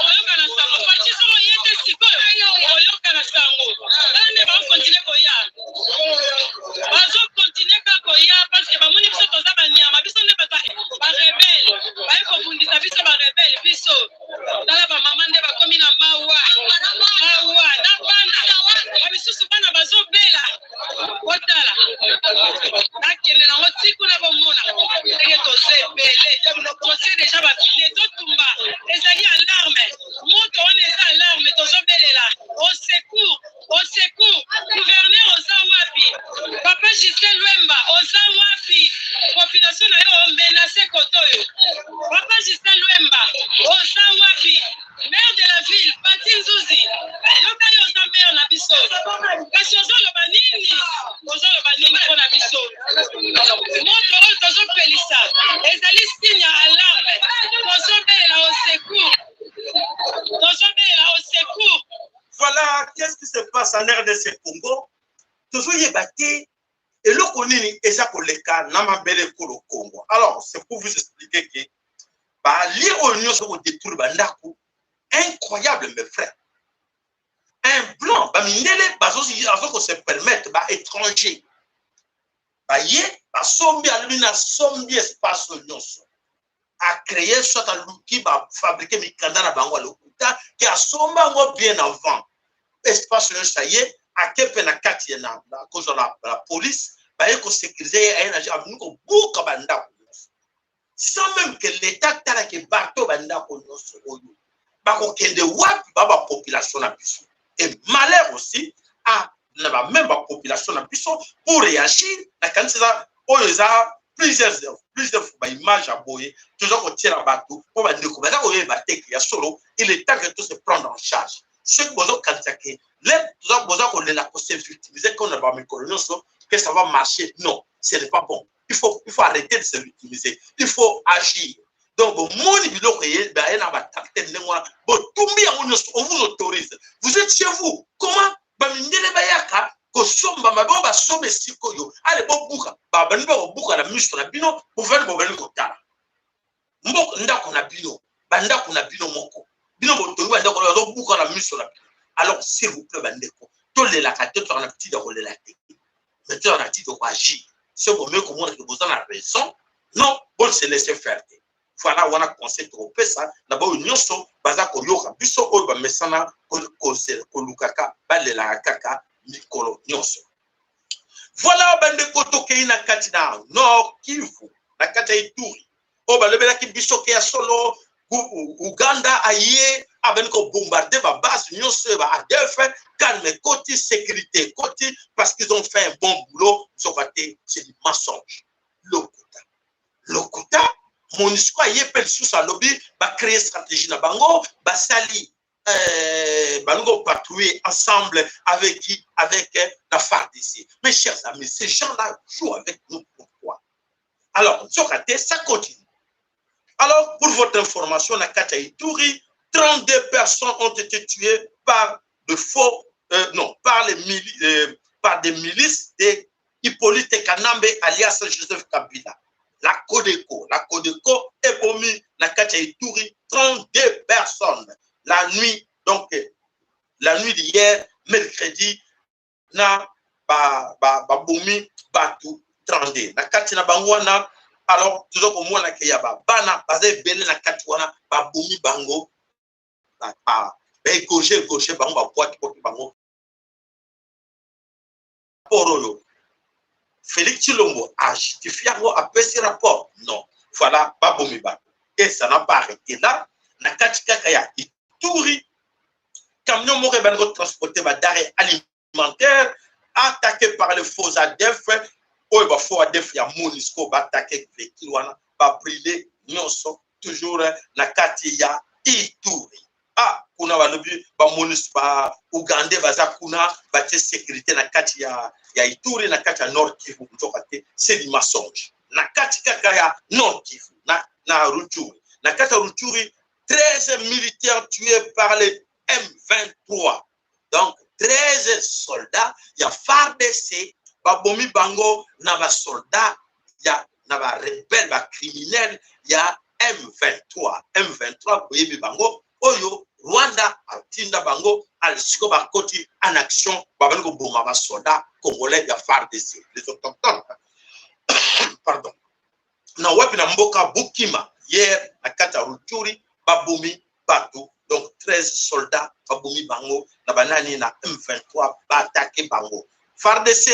[SPEAKER 5] oyoka na sango paci soko ye te sikoyo oyoka na sango ane baokontine koya bazokontine ka koya parceke bamoni biso toza banyama biso nde bato barebele baye kobundisa biso barebele biso tala bamama nde bakomi na mawa na bana bamisusu bana bazobela otala nakende nango tikuna bomona ndenge toza ebele tosie deja bafile totumba ezali alarme moto wana eza alarme tozobelela au secours gouverneur oza wapi papa Justin Lwemba oza wapi biso kasi ozoloba nini mpona biso moto oyo tozopelisa ezali signe ya alarme tozobelela au secours.
[SPEAKER 2] Voilà, qu'est-ce qui se passe en RDC Congo? Toujours y est et le konini et ça pour les cas n'a pas belle au Congo. Alors, c'est pour vous expliquer que bah lié aux unions sur le détour bandaku incroyable mes frères. Un blanc, bah minele bazo se permettre bah étranger. Bah yé bah sombi à l'una sombi espace union à créer soit à l'outil bah fabriquer mes canards à bangwa le kuta qui a somba bien avant. Espace ça y est à kepe na kati na cause de la police ba yeko sécuriser un agent avec nous beaucoup banda sans même que l'état tala que bateau banda ko nyonso oyo ba ko kende wapi ba population na biso et malheur aussi à na ba même ba population na biso pour réagir na kanisa oyo za plusieurs ba image à boyer toujours ko tira bateau pour ba ndeko ba ko ba teke ya solo il est temps que tout se prendre en charge. Ce que vous avez se victimiser qu'on a pas que ça va marcher. Non, ce n'est pas bon. Il faut arrêter de se victimiser. Il faut agir. Donc, on vous autorise. Vous êtes chez vous. Comment? Alors, s'il vous plaît, bandeko, tous les lacateurs sont en petit de rouler la tête. Maintenant, on a dit de agir. Ce moment que moi, vous en avez raison, non, on se laisse faire. Voilà, on a conseillé trop ça. D'abord, une yoso, baza koyoka, biso oba mesana kolukaka, balela kaka, mikolo nyoso. Voilà, bandeko toke na katina, no Kivu, na kata Ituri. Oba lebela ki biso ke ya solo. Uganda aye abenko bombarder ba base union se ba ADF calme côté sécurité côté parce qu'ils ont fait un bon boulot c'est du mensonge lokuta MONUSCO aye pel sous sa lobby ba créer stratégie na bango ba sali bango patrouiller ensemble avec qui avec la FARDC. Mes chers amis, ces gens-là jouent avec nous. Pourquoi? Alors ça continue. Alors, pour votre information, na Kata Ituri, 32 personnes ont été tuées par des milices de Hippolyte Kanambe alias Joseph Kabila. La Codeco est bombée na Kata Ituri, 32 personnes. La nuit d'hier, mercredi, na bombé Batou 32. Na Kata na Bangwana. Alors, toujours comme moi, il y a bana, basé belé na katwana, ba boumi bango, ba gauche, bango, ba boîte, bango. Poroyo. Félix Chilombo a justifié à ce rapport. Non. Voilà, ba boumi ba. Et ça n'a pas arrêté là. Na katika kaya Ituri, camion moré bango transporté ba d'arrêt alimentaire, attaqué par les faux ADF. Oh, il va falloir ADF, il y a MONUSCO, va attaquer les kilouana, va brûler, nyonso, toujours, na kati ya Ituri. Ah, kuna walobi, va MONUSCO, va Ouganda, va Zakuna, va te sécurité, na kati ya Ituri, na kati ya Nord Kivu, c'est du mensonge. Na kati kaka ya Nord Kivu, na Rutshuri. Na kati ya Rutshuri, 13 militaires tués par les M23. Donc, 13 soldats, il y a FARDC, Babomi bango na ba soldat ya na ba rebelle ba criminel ya M23 boyebi bango oyo Rwanda atinda bango alisiko ba koti en action babango boma ba soldat congolais ya FARDC les autochtones pardon na wapi na mboka Bukima hier na kata Rutshuri babomi bato donc 13 soldats babomi bango na banani na M23 ba attaquer bango FARDC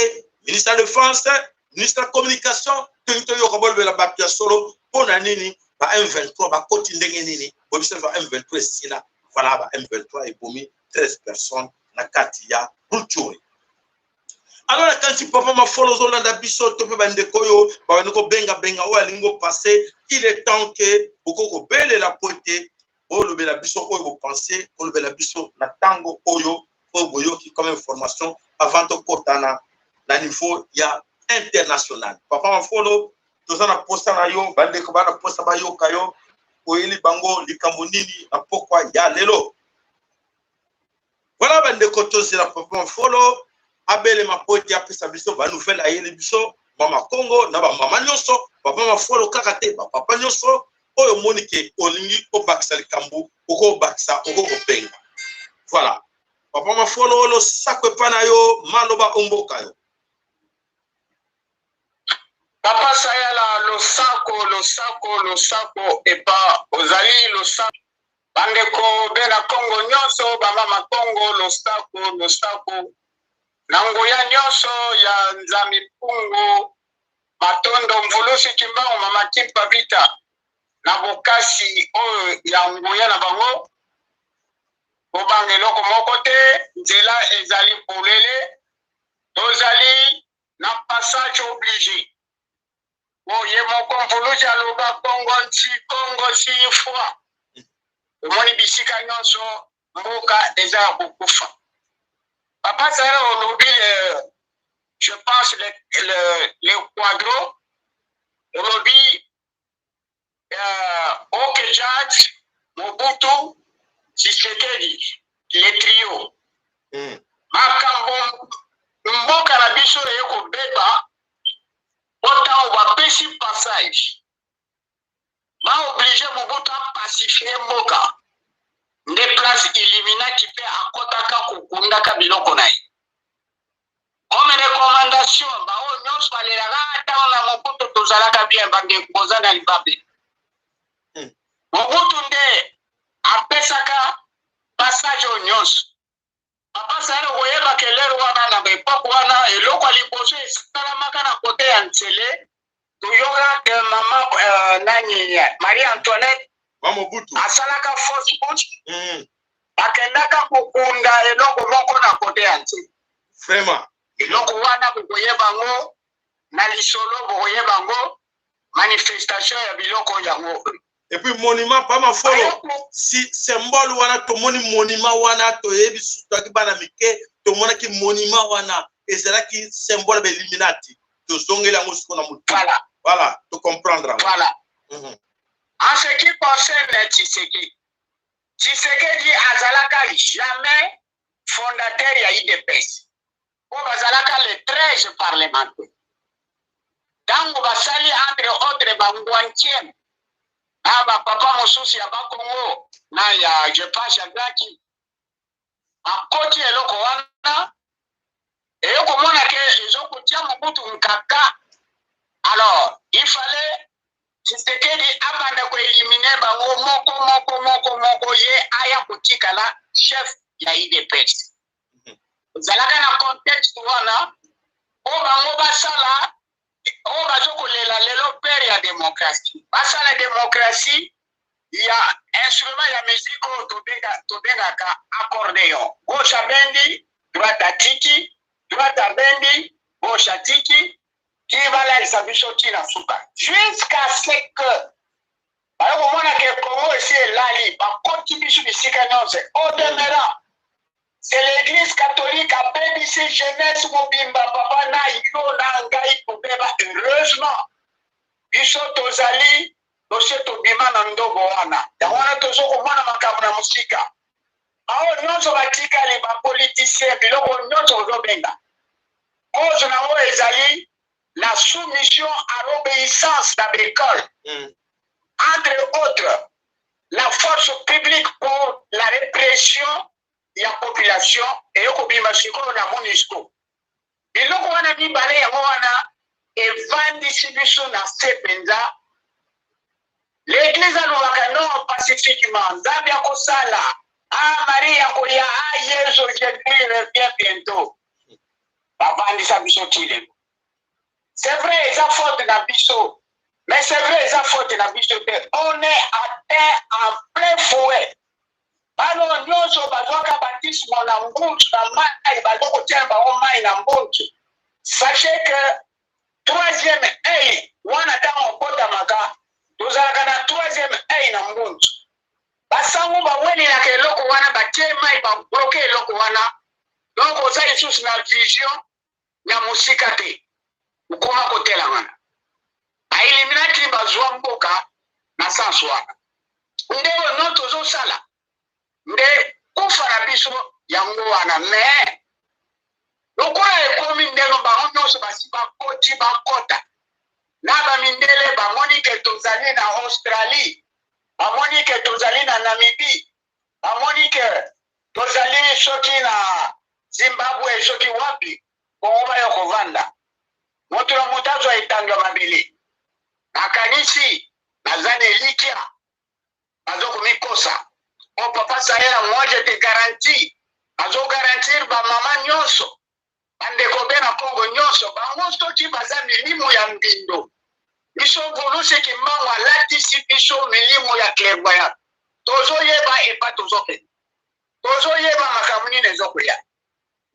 [SPEAKER 2] ministre de la Défense, ministre de la Communication, la Bapia Solo, pour Nanini, M23, ba koti ndenge nini, M23 ici là, voilà, M23 et bomi 13 personnes, na katia, Rutshuri. Alors, quand tu peux pas ma follow zone d'abisso, tu peux bande koyo, ba niko benga, ou alingo passé, il est temps que, beaucoup belle la poété, ou le bel abisso, ou vous pensez, ou le bel abisso, la tango, oyo, boyo qui comme information avant de kotana na niveau ya international. Papa mafolo tozana posta na yo bande ko bana posta ba yo kayo oyeli bango likambo nini na pokwa ya lelo. Voilà bande ko tozela papa mafolo abele mapoti ya pesa biso ba nouvelle ayeli biso mama Congo na ba mama nyonso papa mafolo kaka te ba papa nyonso oyo monike olingi ko bakisa likambo oko bakisa oko kopenga. Voilà. Papa mafolo lo sakwe pana yo maloba omboka yo.
[SPEAKER 6] Papa Sayala lo sako epa ozali lo sako bandeko bena Congo nyonso bamama Congo lo sako nangoya nyonso ya nzami pungo matondo mvulusi kimbango mama kimpa vita na bokasi oyo ya ngoya na bango obange loko moko te nzela ezali polele tozali na passage obligé oye moko mvulusi aloba Congo si fois omoni bisika nyonso mboka eza ya kokufa. Papa Sarah olobi je pense le quadro olobi Okejat Mobutu Tshisekedi le trio makambo mboka na biso eko beba autant wapesi passage ma obligé Mobutu a pacifier mboka nde place Illuminati pe akotaka kokundaka biloko na ye comme recommandation bao nyonso balelaka ata na Mobutu tozalaka bien bande koza na libabe Mobutu nde apesaka passage o nyonso. Papa Sara oyeba kelero wana na bepoke wana eloko liboso esalamaka na kote ya Ntsele toyoka de mama nani Marie Antoinette
[SPEAKER 2] Mobutu
[SPEAKER 6] asalaka fausse bouche akendaka kokunda eloko moko na kote ya Ntsele.
[SPEAKER 2] Vraiment
[SPEAKER 6] eloko wana bokoyeba ngo na lisolo bokoyeba ngo manifestation ya biloko yango.
[SPEAKER 2] Et puis monument pas ma folo si symbole wana to moni monument wana to yebi sutaki bana mike to mona ki monument wana ezala ki symbole be Illuminati to zongela ngosiko na mutu. Voilà to comprendre.
[SPEAKER 6] Voilà. En ce qui concerne Tshisekedi azalaka jamais fondateur ya IDPS. O bazalaka le 13 parlementaire. Tango basali entre autres bangwantienne aba papa mosusi ya Bakongo na ya je pense ya Blaki akoti eloko wana eloko mona ke ezokutia Mobutu nkaka. Alors il fallait Tshisekedi abanda ko éliminer bango moko ye aya kutikala chef ya IDPS. Zalaka na contexte wana o bango basala o bazokolela lelo pere ya démocratie. Basala démocratie ya instrument ya musique o tobengaka accordéon. Gauche abendi, droite atiki, droite abendi, gauche atiki, qui va la biso tina suka. Jusqu'à ce que alors on a que Congo ici lali ba contribution de sikanose au demeurant c'est l'église catholique a bénéficié jeunesse mobimba papa na yo na ngai tobeba heureusement biso tozali dossier tobima na ndogo wana ya wana tozoko mwana makambo na musika ao nyonso batikali ba politicien biloko nyonso ozobenga cause na o ezali la soumission à l'obéissance d'abricole. Entre autres, la force publique pour la répression de la population et au la MONUSCO. Et donc, on a mis balai et 20 distributions dans ces penza. L'église a l'ouakano pacifiquement. Zambia Kosala. Ah, Maria Koya, ah, Yesu, Jésus revient bientôt. Papa, on dit ça, c'est vrai, ils ont faute dans Bisso. Mais c'est vrai, ils ont faute dans Bisso. On est atteint en plein fouet. Alors, nous sommes à baptisme en Mbuntu, sachez que troisième œil, on attend en Potamaka, nous avons la troisième œil en Mbuntu. Basangu ba weni na ke loko wana ba chema ba bloquer loko wana donc oza lisusu na vision ya mosika te okoma kotela wana baeliminati bazwa mboka na sanso wana nde no tozosala nde kufa na biso yango wana me lokola ekomi ndenge bango nyonso basi bakoti bakota na bamindele bamoni ke tozali na Australie bamoni ke tozali na Namibie bamoni ke tozali soki na Zimbabwe soki wapi bongo bayo kovanda moto na moto azwa etanga mabele nakanisi nazana elikia bazokomikosa o papa Sahela moi je te garantis azogarantir bamama nyonso bandeko be na Kongo nyonso bango soki baza milimo ya mbindo biso volusi kimbango alatisi biso milimo ya clairvoyant tozoyeba epa tozokende tozoyeba makambo nini ezokoya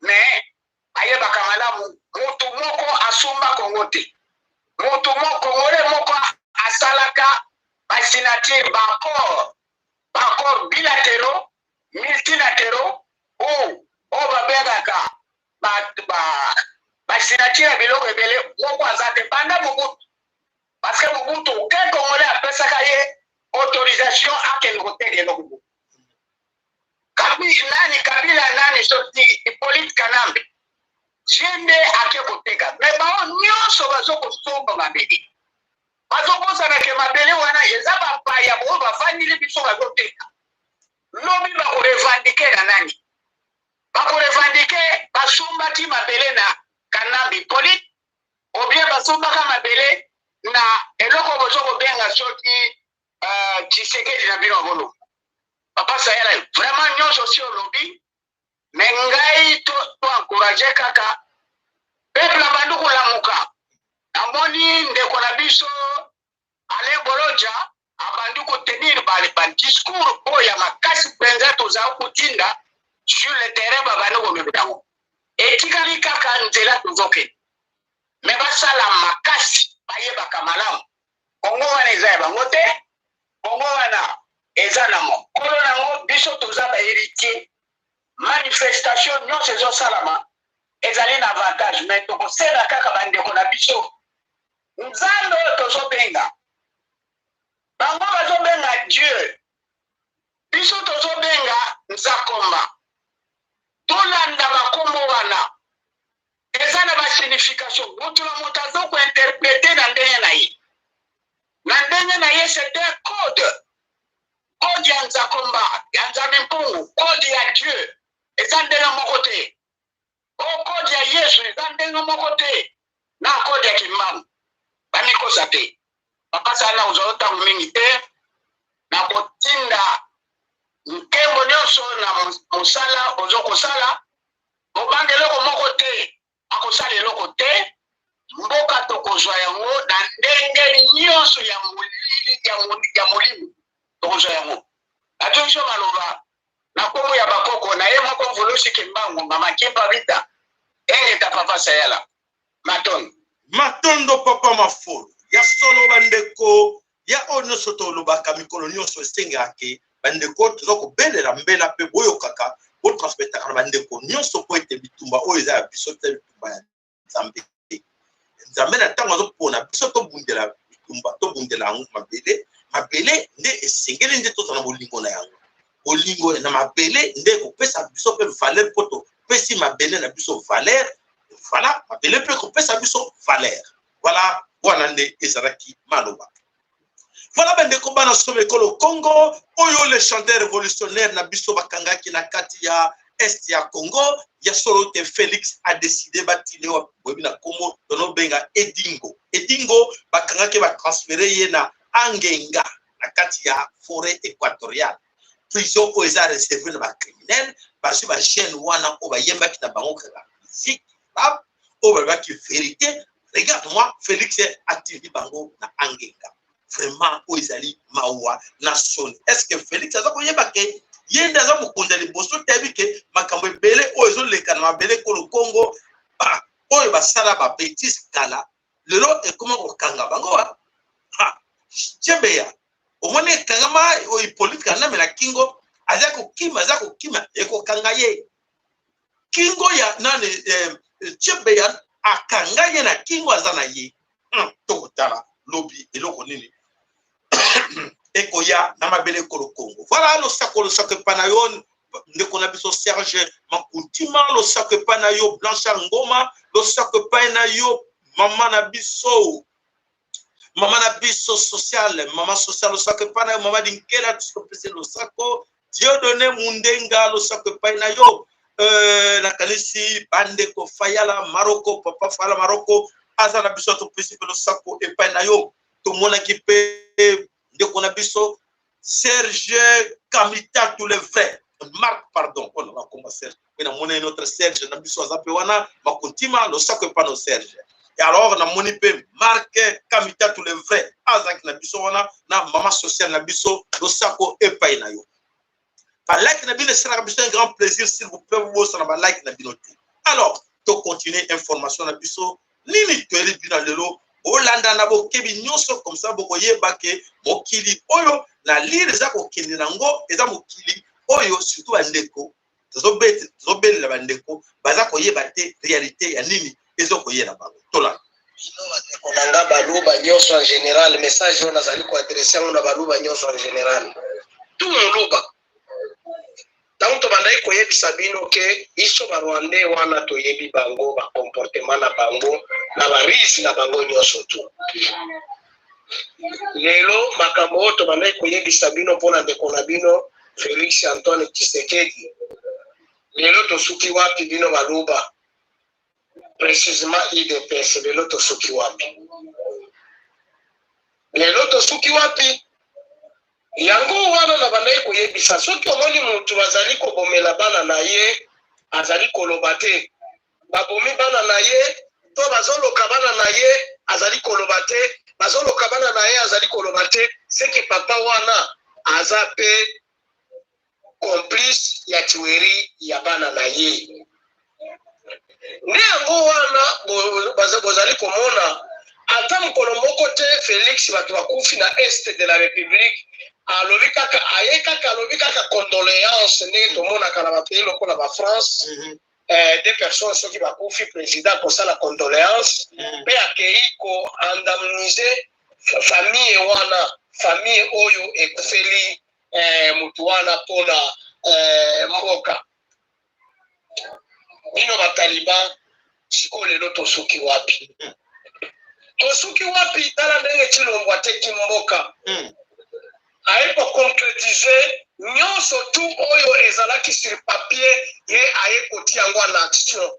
[SPEAKER 6] me ayebaka malamu motu moko asumba Kongo te motu moko Kongole moko asalaka basignature bakor bilatéraux multilatéraux ou babengaka basignature ya biloko ebele moko aza te banda Mobutu parce que Mobutu aucun Congolais apesaka ye autorisation akende koteka eloko Kabila nani soki Hippolyte Kanambe jende ake koteka me bao nyonso bazokosomba mabele bazokosana ke mabele wana eza bapaya bo bafandili biso bazoteka lobi bakorevandike na nani bakorevandike basombaki mabele na Kanambe Hippolyte ou bien basombaka mabele na eloko bozokobenga soki Tshisekedi na bino bolo papa Sahela vraiment nyonso si olobi me ngai to encourager kaka peuple bandu kolamuka namoni ndeko na biso ale boloja abandu kotenir ba discours oya makasi penza toza kutinda sur le terrain babanu komebedango etikali kaka nzela tuzoke me basala makasi bayebaka malamu Kongo wana eza ya bango te Kongo wana eza na mokolo nango biso toza ba héritier manifestation nyonso ezosalama ezali na avantage me tokosela kaka bandeko na biso nzambe oyo tozobenga bango bazobenga Dieu biso tozobenga Nzakomba tolanda bakombo wana eza na basignification moto na moto azokointerprete na ndenge na ye c'est un code ya Nzakomba ya Nzambe mpungu code ya Dieu eza ndenge moko te code ya Yesu eza ndenge moko te na code ya kimbangu bamikosa te papa sana uzotango mingi te na kotinda nkembo nyonso na mosala ozokosala mobange eloko moko te akosala eloko te mboka tokozwa yango na ndenge nyonso ya molimo tokozwa yango atomiso maloba na kombo ya bakoko na ye moko Mvulusi Kimbangu mama Kimba Vita engeta papa Sahela
[SPEAKER 2] matondo papa mafolo ya solo bandeko ya ono soto lobaka mikolo nyonso esengaki bandeko tozokobelela mbela pe boyo kaka bo transmettre na bandeko nyonso po ete bitumba oyo eza ya biso te bitumba ya Nzambe Nzambe na ntango azopona biso tobundela bitumba tobundela yango mabele nde esengeli nde tozala bolingo na yango bolingo na mabele nde kopesa biso pe valeur po topesi mabele na biso valeur voilà mabele pe kopesa biso valeur voilà wana nde ezalaki maloba voilà bandeko bana sobe kolo Congo oyo le chanteur révolutionnaire na biso bakangaki na kati ya est ya Congo ya solo te Félix a décidé batile wa bobi na Congo dono benga Edingo bakangaki ba transférer ye na Angenga na kati ya forêt équatoriale prison oyo eza réservé na ba criminel basi ba chaîne wana o bayembaki na bango kaka musique o babaki vérité regarde-moi Félix activé bango na Angenga vraiment o ezali mawa na son est-ce que Félix aza koyeba ke yende aza mokonzi liboso tebi ke makambo ebele oyo ezoleka na mabele kolo Congo oyo basala ba bêtise kala lelo ekoma kokanga bango chebeya omone kangama oyo Hippolyte Kanambe na kingo aza kokima ekokanga ye kingo ya nane chebe ya akanga ye na kingo azana ye tokotala lobi eloko nini ekoya na mabele kolo Congo voilà lo sako panayon ndeko na biso Serge Makuntima lo sako panayo Blanchard Ngoma lo sako panayo mama na biso social mama social lo sako panayo mama dinkela tsopese lo sako Dieudonné Mundenga lo sako panayo la kanisi bande ko fayala Maroko papa fala Maroko azana biso to principe lo sako e panayo to mona ki pe ndeko na biso Serge Kamita tous les vrais Marc pardon on va commencer mais na mona notre Serge na biso azape wana Makuntima lo sako pa no Serge et alors na moni pe Marc Kamita tous les vrais azak na biso wana na mama social na biso lo sako e panayo. Like na bino, c'est un grand plaisir s'il vous plaît vous ça na like na bino. Alors, to continuer information na biso nini to eri bino lelo Olanda na bo kebi nyonso comme ça bo yeba ke mokili oyo na lire za ko kindi nango eza mokili oyo surtout andeko zobeli la bandeko baza ko yeba te réalité ya nini ezo ko yela ba tola
[SPEAKER 7] bino onanga baluba nyonso en général message on azali ko adresser on na baluba nyonso en général tout luba. Donc, tu vas dire que Sabino que iso barwande wana to yebi bango ba comportement na bango na ba risque na bango nyonso tu. Lelo makambo to bana ko yebi Sabino pona de konabino Félix Antoine Tshisekedi. Lelo to suki wapi bino baluba. Précisément IDPS lelo to suki wapi. Lelo to suki wapi. Yango wana na banaye koyebisa soki omoni mutu bazali kobomela bana na ye azali koloba te babomi bana na ye to bazoloka bana na ye azali koloba te bazoloka bana na ye azali koloba te seki papa wana aza pe complice ya tuerie ya bana na ye ne yango wana bozali komona ata mokolo moko te Félix bato bakufi na est de la République alobi kaka aye kaka alobi kaka condoléance ne to mona kana ba pays lokola ba France des personnes soki bakufi président pour ça la condoléance pe akei ko indemniser famille wana famille oyo ekufeli mutu wana pona mboka bino ba Taliban siko lelo to soki wapi tosuki wapi tala ndenge Chilombo ateki mboka ayepo concrétiser nyonso tu oyo ezalaki sur papier ye ayepo tiangwa na action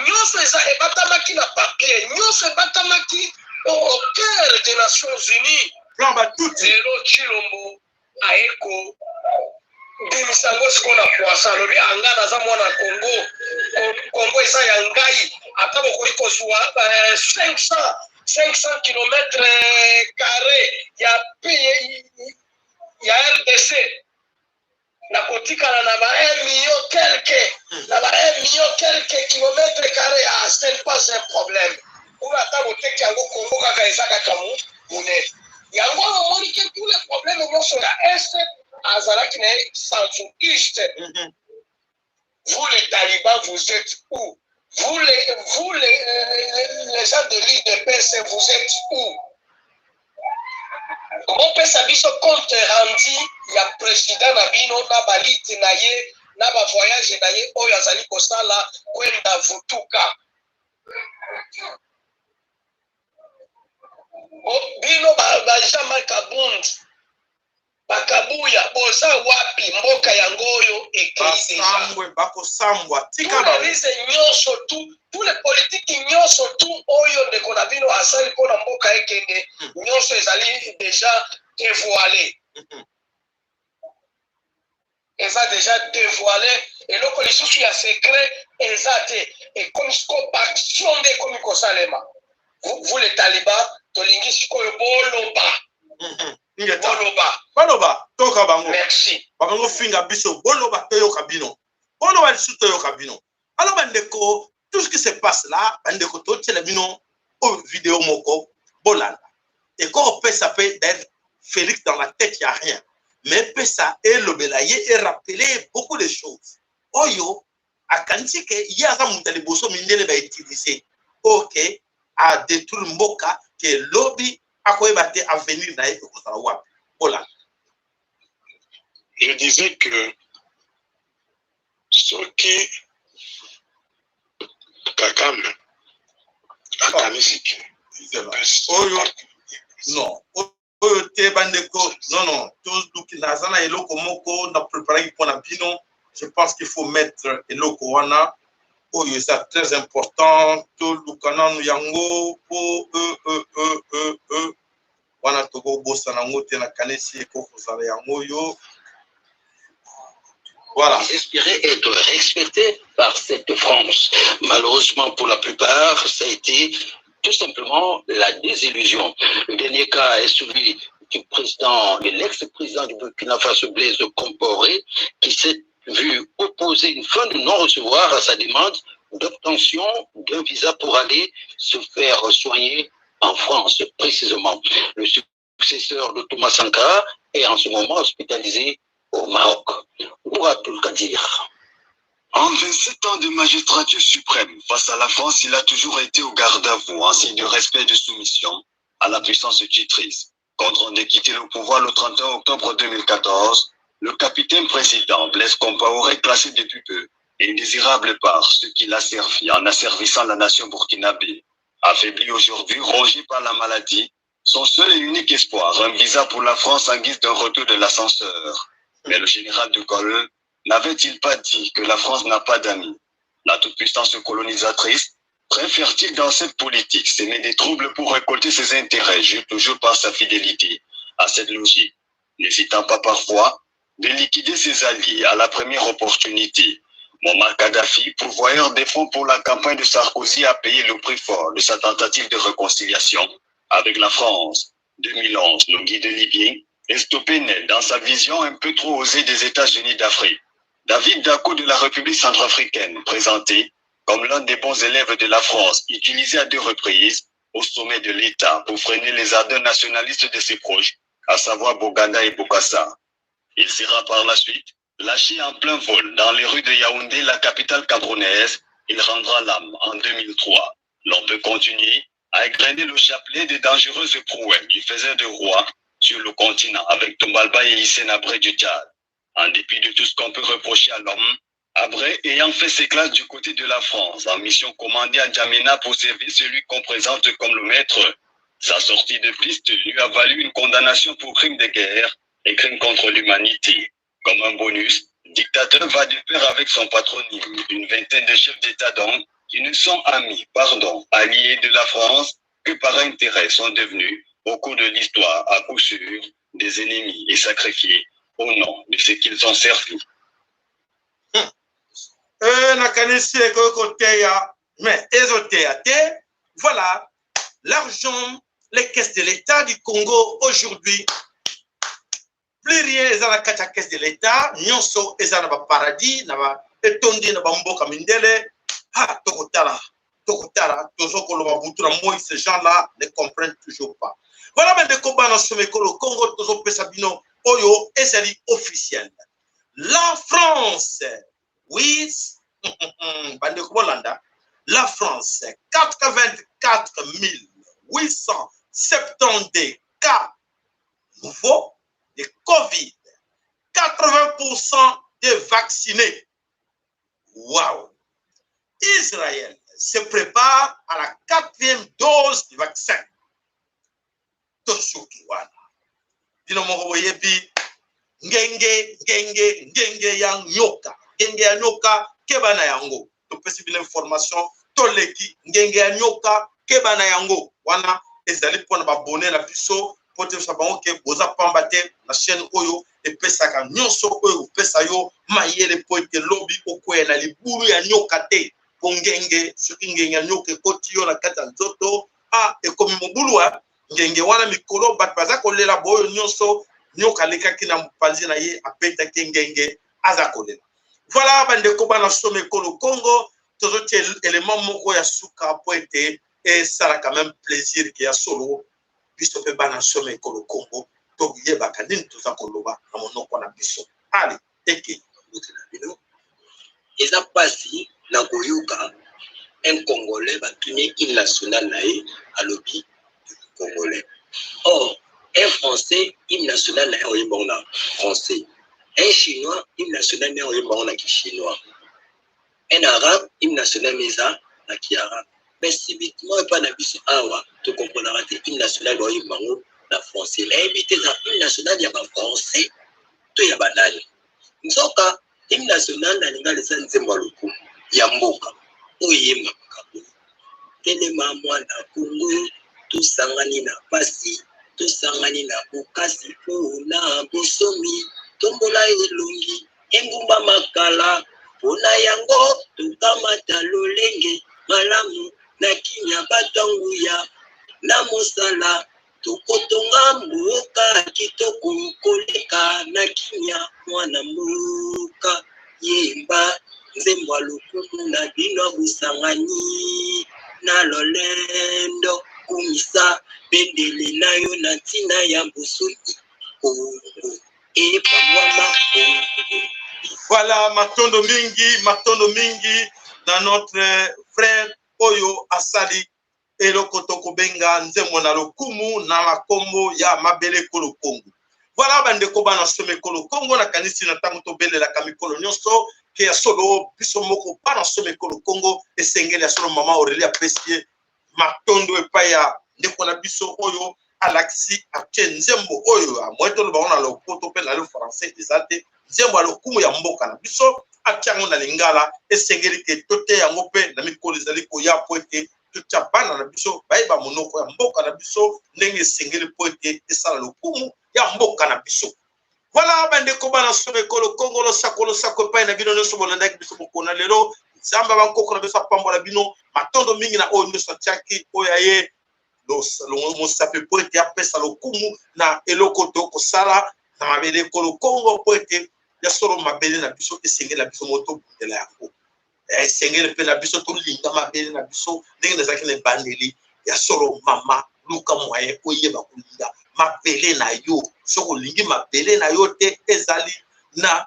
[SPEAKER 7] nyonso eza ebatamaki na papier nyonso ebatamaki au cœur des Nations Unies lelo Chilombo ayeko bimisango siko na poisa alobi anga naza mwana Congo eza ya ngai ata bokoki kozwa 500 km carré ya RDC na kotikala na ba 1 million quelque kilomètres carrés à c'est pas un problème ou ata boteki yango Congo kaka eza kaka monene yango omoni ke tous les problèmes nyonso ya est azalaki na centriste. Vous les talibans vous êtes où? Vous les gens de l'IDPS vous êtes où? Comment peut sabiso compte rendu ya président na bino na baliti na ye na ba voyage na ye oyo azali kosala kwenda vutuka bino ba Jean-Marc Kabund bakabuya boza wapi mboka yango oyo ekisambwe
[SPEAKER 2] bakosambwa
[SPEAKER 7] tika ba lise nyonso tous les politiques nyonso tu oyo ndeko na bino asali kona mboka ekende nyonso ezali déjà dévoilé eza déjà dévoilé eloko lisusu ya secret eza te ekomisiko baction nde ekomi kosalema vous les talibans tolingi sikoyo boloba
[SPEAKER 2] boloba toka bango
[SPEAKER 7] merci
[SPEAKER 2] bango finga biso boloba toyoka bino boloba lisusu toyoka bino alors bandeko tout ce qui se passe là bandeko totiela bino au vidéo moko bolanda et quand on ça peut d'être Félix dans la tête il y a rien mais peut ça et l'obélayer et rappeler beaucoup de choses oyo akanisi ke yaza mutu liboso mindele ba utiliser ok a détruire mboka ke lobi akoyeba te avenir na ye ekozala wapi. Voilà.
[SPEAKER 8] Je disais que ceux qui Kagame akanisi ke
[SPEAKER 2] non oyo te bandeko non tozuki naza na eloko moko na préparaki mpona bino. Je pense qu'il faut mettre eloko wana oyo eza très important toluka nanu yango po wana tokobosana yango te nakanisi ekokozala yango oyo. Voilà.
[SPEAKER 9] Espérer être respecté par cette France. Malheureusement, pour la plupart, ça a été tout simplement la désillusion. Le dernier cas est celui du président, de l'ex-président du Burkina Faso, Blaise Compaoré, qui s'est vu opposer une fin de non-recevoir à sa demande d'obtention d'un visa pour aller se faire soigner en France, précisément. Le successeur de Thomas Sankara est en ce moment hospitalisé au Maroc. Ouratul Kadir.
[SPEAKER 10] En 27 ans de magistrature suprême, face à la France, il a toujours été au garde à vous, en signe de respect et de soumission à la puissance tutrice. Contraint de quitter le pouvoir le 31 octobre 2014, le capitaine président Blaise Compaoré, classé depuis peu, et indésirable par ce qu'il a servi en asservissant la nation burkinabé, affaibli aujourd'hui, rongé par la maladie, son seul et unique espoir, un visa pour la France en guise d'un retour de l'ascenseur. Mais le général de Gaulle n'avait-il pas dit que la France n'a pas d'amis? La toute-puissance colonisatrice préfère-t-il dans cette politique s'aimer des troubles pour récolter ses intérêts, jure toujours par sa fidélité à cette logique, n'hésitant pas parfois de liquider ses alliés à la première opportunité? Muammar Kadhafi, pourvoyeur des fonds pour la campagne de Sarkozy, a payé le prix fort de sa tentative de réconciliation avec la France. 2011, le guide libyen est stoppé net dans sa vision un peu trop osée des États-Unis d'Afrique. David Dacko de la République centrafricaine, présenté comme l'un des bons élèves de la France, utilisé à 2 reprises au sommet de l'État pour freiner les ardeurs nationalistes de ses proches, à savoir Boganda et Bokassa. Il sera par la suite lâché en plein vol dans les rues de Yaoundé, la capitale camerounaise. Il rendra l'âme en 2003. L'on peut continuer à égrener le chapelet des dangereuses prouesses du faiseur de roi sur le continent avec Tombalba et Hissène Habré du Tchad. En dépit de tout ce qu'on peut reprocher à l'homme, Habré ayant fait ses classes du côté de la France, en mission commandée à N'Djamena pour servir celui qu'on présente comme le maître, sa sortie de piste lui a valu une condamnation pour crime de guerre et crime contre l'humanité. Comme un bonus, le dictateur va de pair avec son patronyme, une vingtaine de chefs d'État donc, qui ne sont alliés de la France, que par intérêt sont devenus, au cours de l'histoire, à coup sûr, des ennemis et sacrifiés au nom de ce qu'ils ont servi.
[SPEAKER 2] Voilà, l'argent, les caisses de l'État du Congo aujourd'hui, plus rien est dans la caisse de l'État, nyonso est dans le paradis, naba etondi na bamboka mindele, ah tokotala, tozoko lo babutura moi ces gens-là ne comprennent toujours pas. Voilà mais de combat dans ce Congo, tozo pesabino oyo ezali officiel. La France, oui, bande Bolanda, la France, 84 870 cas nouveaux de Covid, 80% de vaccinés. Waouh! Israël se prépare à la 4e dose du vaccin. Tosukiwana. Dinomo yebi ngenge yang nyoka. Ngenge ya nyoka kebana yango. To pesi bi information toleki ngenge ya nyoka kebana yango. Wana ezali pona ba bonner la biso pote sabango ke boza pamba te na chaîne oyo epesaka nyonso oyo pesa yo mayele pote lobby okwela liburu ya nyoka te ngenge soki ngenge ya nyoka ekoti yo na kati ya nzoto ekomi mobulwa ngenge wana mikolo bato baza kolela boyo nyonso nyoka lekaki na mopanzi na ye apetaki ngenge aza kolela. Voilà bandeko bana some ekolo Congo tozoti élément moko ya suka po ete esala quand même plaisir ke ya solo biso pe bana some ekolo Congo toyebaka nini toza koloba na monoko na biso. Allez, eke
[SPEAKER 1] eza pasi na koyoka un Congolais batuni une nationale nae à lobby congolais. Or, un Français, hymne national nae oyemba na français. Un Chinois, hymne national nae oyemba na chinois. Un Arabe, hymne national meza na arabe. Mais subitement pas na biso awa to comprendra te hymne national oyemba na français. La éviter za hymne national ya ba français to ya banani. Nzoka hymne national na linga lesa nzembo luku ya mboka. Oyemba kabu. Telema mwana kungu tusangani na pasi tusangani na bukasi na bosomi tombola elongi engumba makala pona yango tukamata lolenge malamu na kinya batanguya na mosala tukotonga mboka kitoko koleka na kinya mwana mboka yemba nzembo lukumu na bino busangani na lolendo kumisa bendele nayo na ntina ya bosomi Kongo epamwama Kongo.
[SPEAKER 2] Voilà, matondo mingi na notre frère oyo asali eloko tokobenga nzembo na lokumu na makombo ya mabele kolo Kongo. Voilà bandeko bana some kolo Kongo na kanisi na tango tobelela kamikolo nyonso ke ya solo biso moko bana some kolo Kongo esengeli ya solo mama Aurelia Pesie matondo epaya ndeko na biso oyo alaksi ache nzembo oyo amweto lo baona lo poto pe na le français ezate nzembo alokumu ya mboka na biso atiango na lingala esengeli ke tote yango pe na mikolo ezali koya po ete tuchabana na biso baiba monoko ya mboka na biso ndenge esengeli po ete esala lokumu ya mboka na biso. Voilà bandeko bana sobe kolo Kongo lo sako pa na bino nyonso bolanda biso bokona lelo nzamba bankoko na biso pambola bino matondo mingi na oyo nyonso atiaki oyo aye mosape po ete apesa lokumu na eloko tokosala na mabele kolo Kongo po ete ya solo mabele na biso esengeli na biso moto bundela yango esengeli mpe na biso tolinga mabele na biso ndenge nazalaki na ebandeli ya solo mama luka mwaye oyeba kolinga mabele na yo soko olingi mabele na yo te ezali na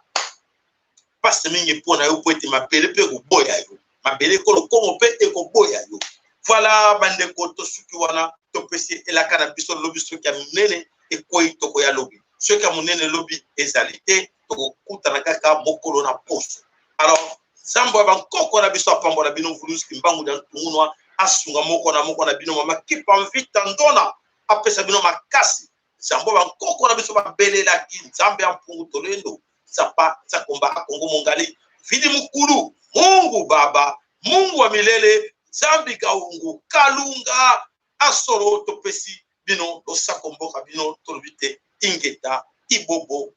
[SPEAKER 2] pasi mingi mpona yo po ete mabele mpe ekoboya yo mabele kolo Kongo mpe ekoboya yo. Voilà bandeko tosuki wana topesi elaka na biso lobi soki ya minene ekoi toko ya lobi soki ya monene lobi ezali te tokokutana kaka mokolo na poso. Alors zambo ya bankoko na biso apambola bino vuluski mbangu na tungunwa asunga moko na bino mama kipa mvita ndona apesa bino makasi zambo bankoko na biso babelelaki nzambe ya mpungu tolendo zapa zakomba akongo mongali vidi mukulu Mungu Baba Mungu wa milele zambi kaungu kalunga asoro topesi bino losakomboka bino tolubite ingeta ibobo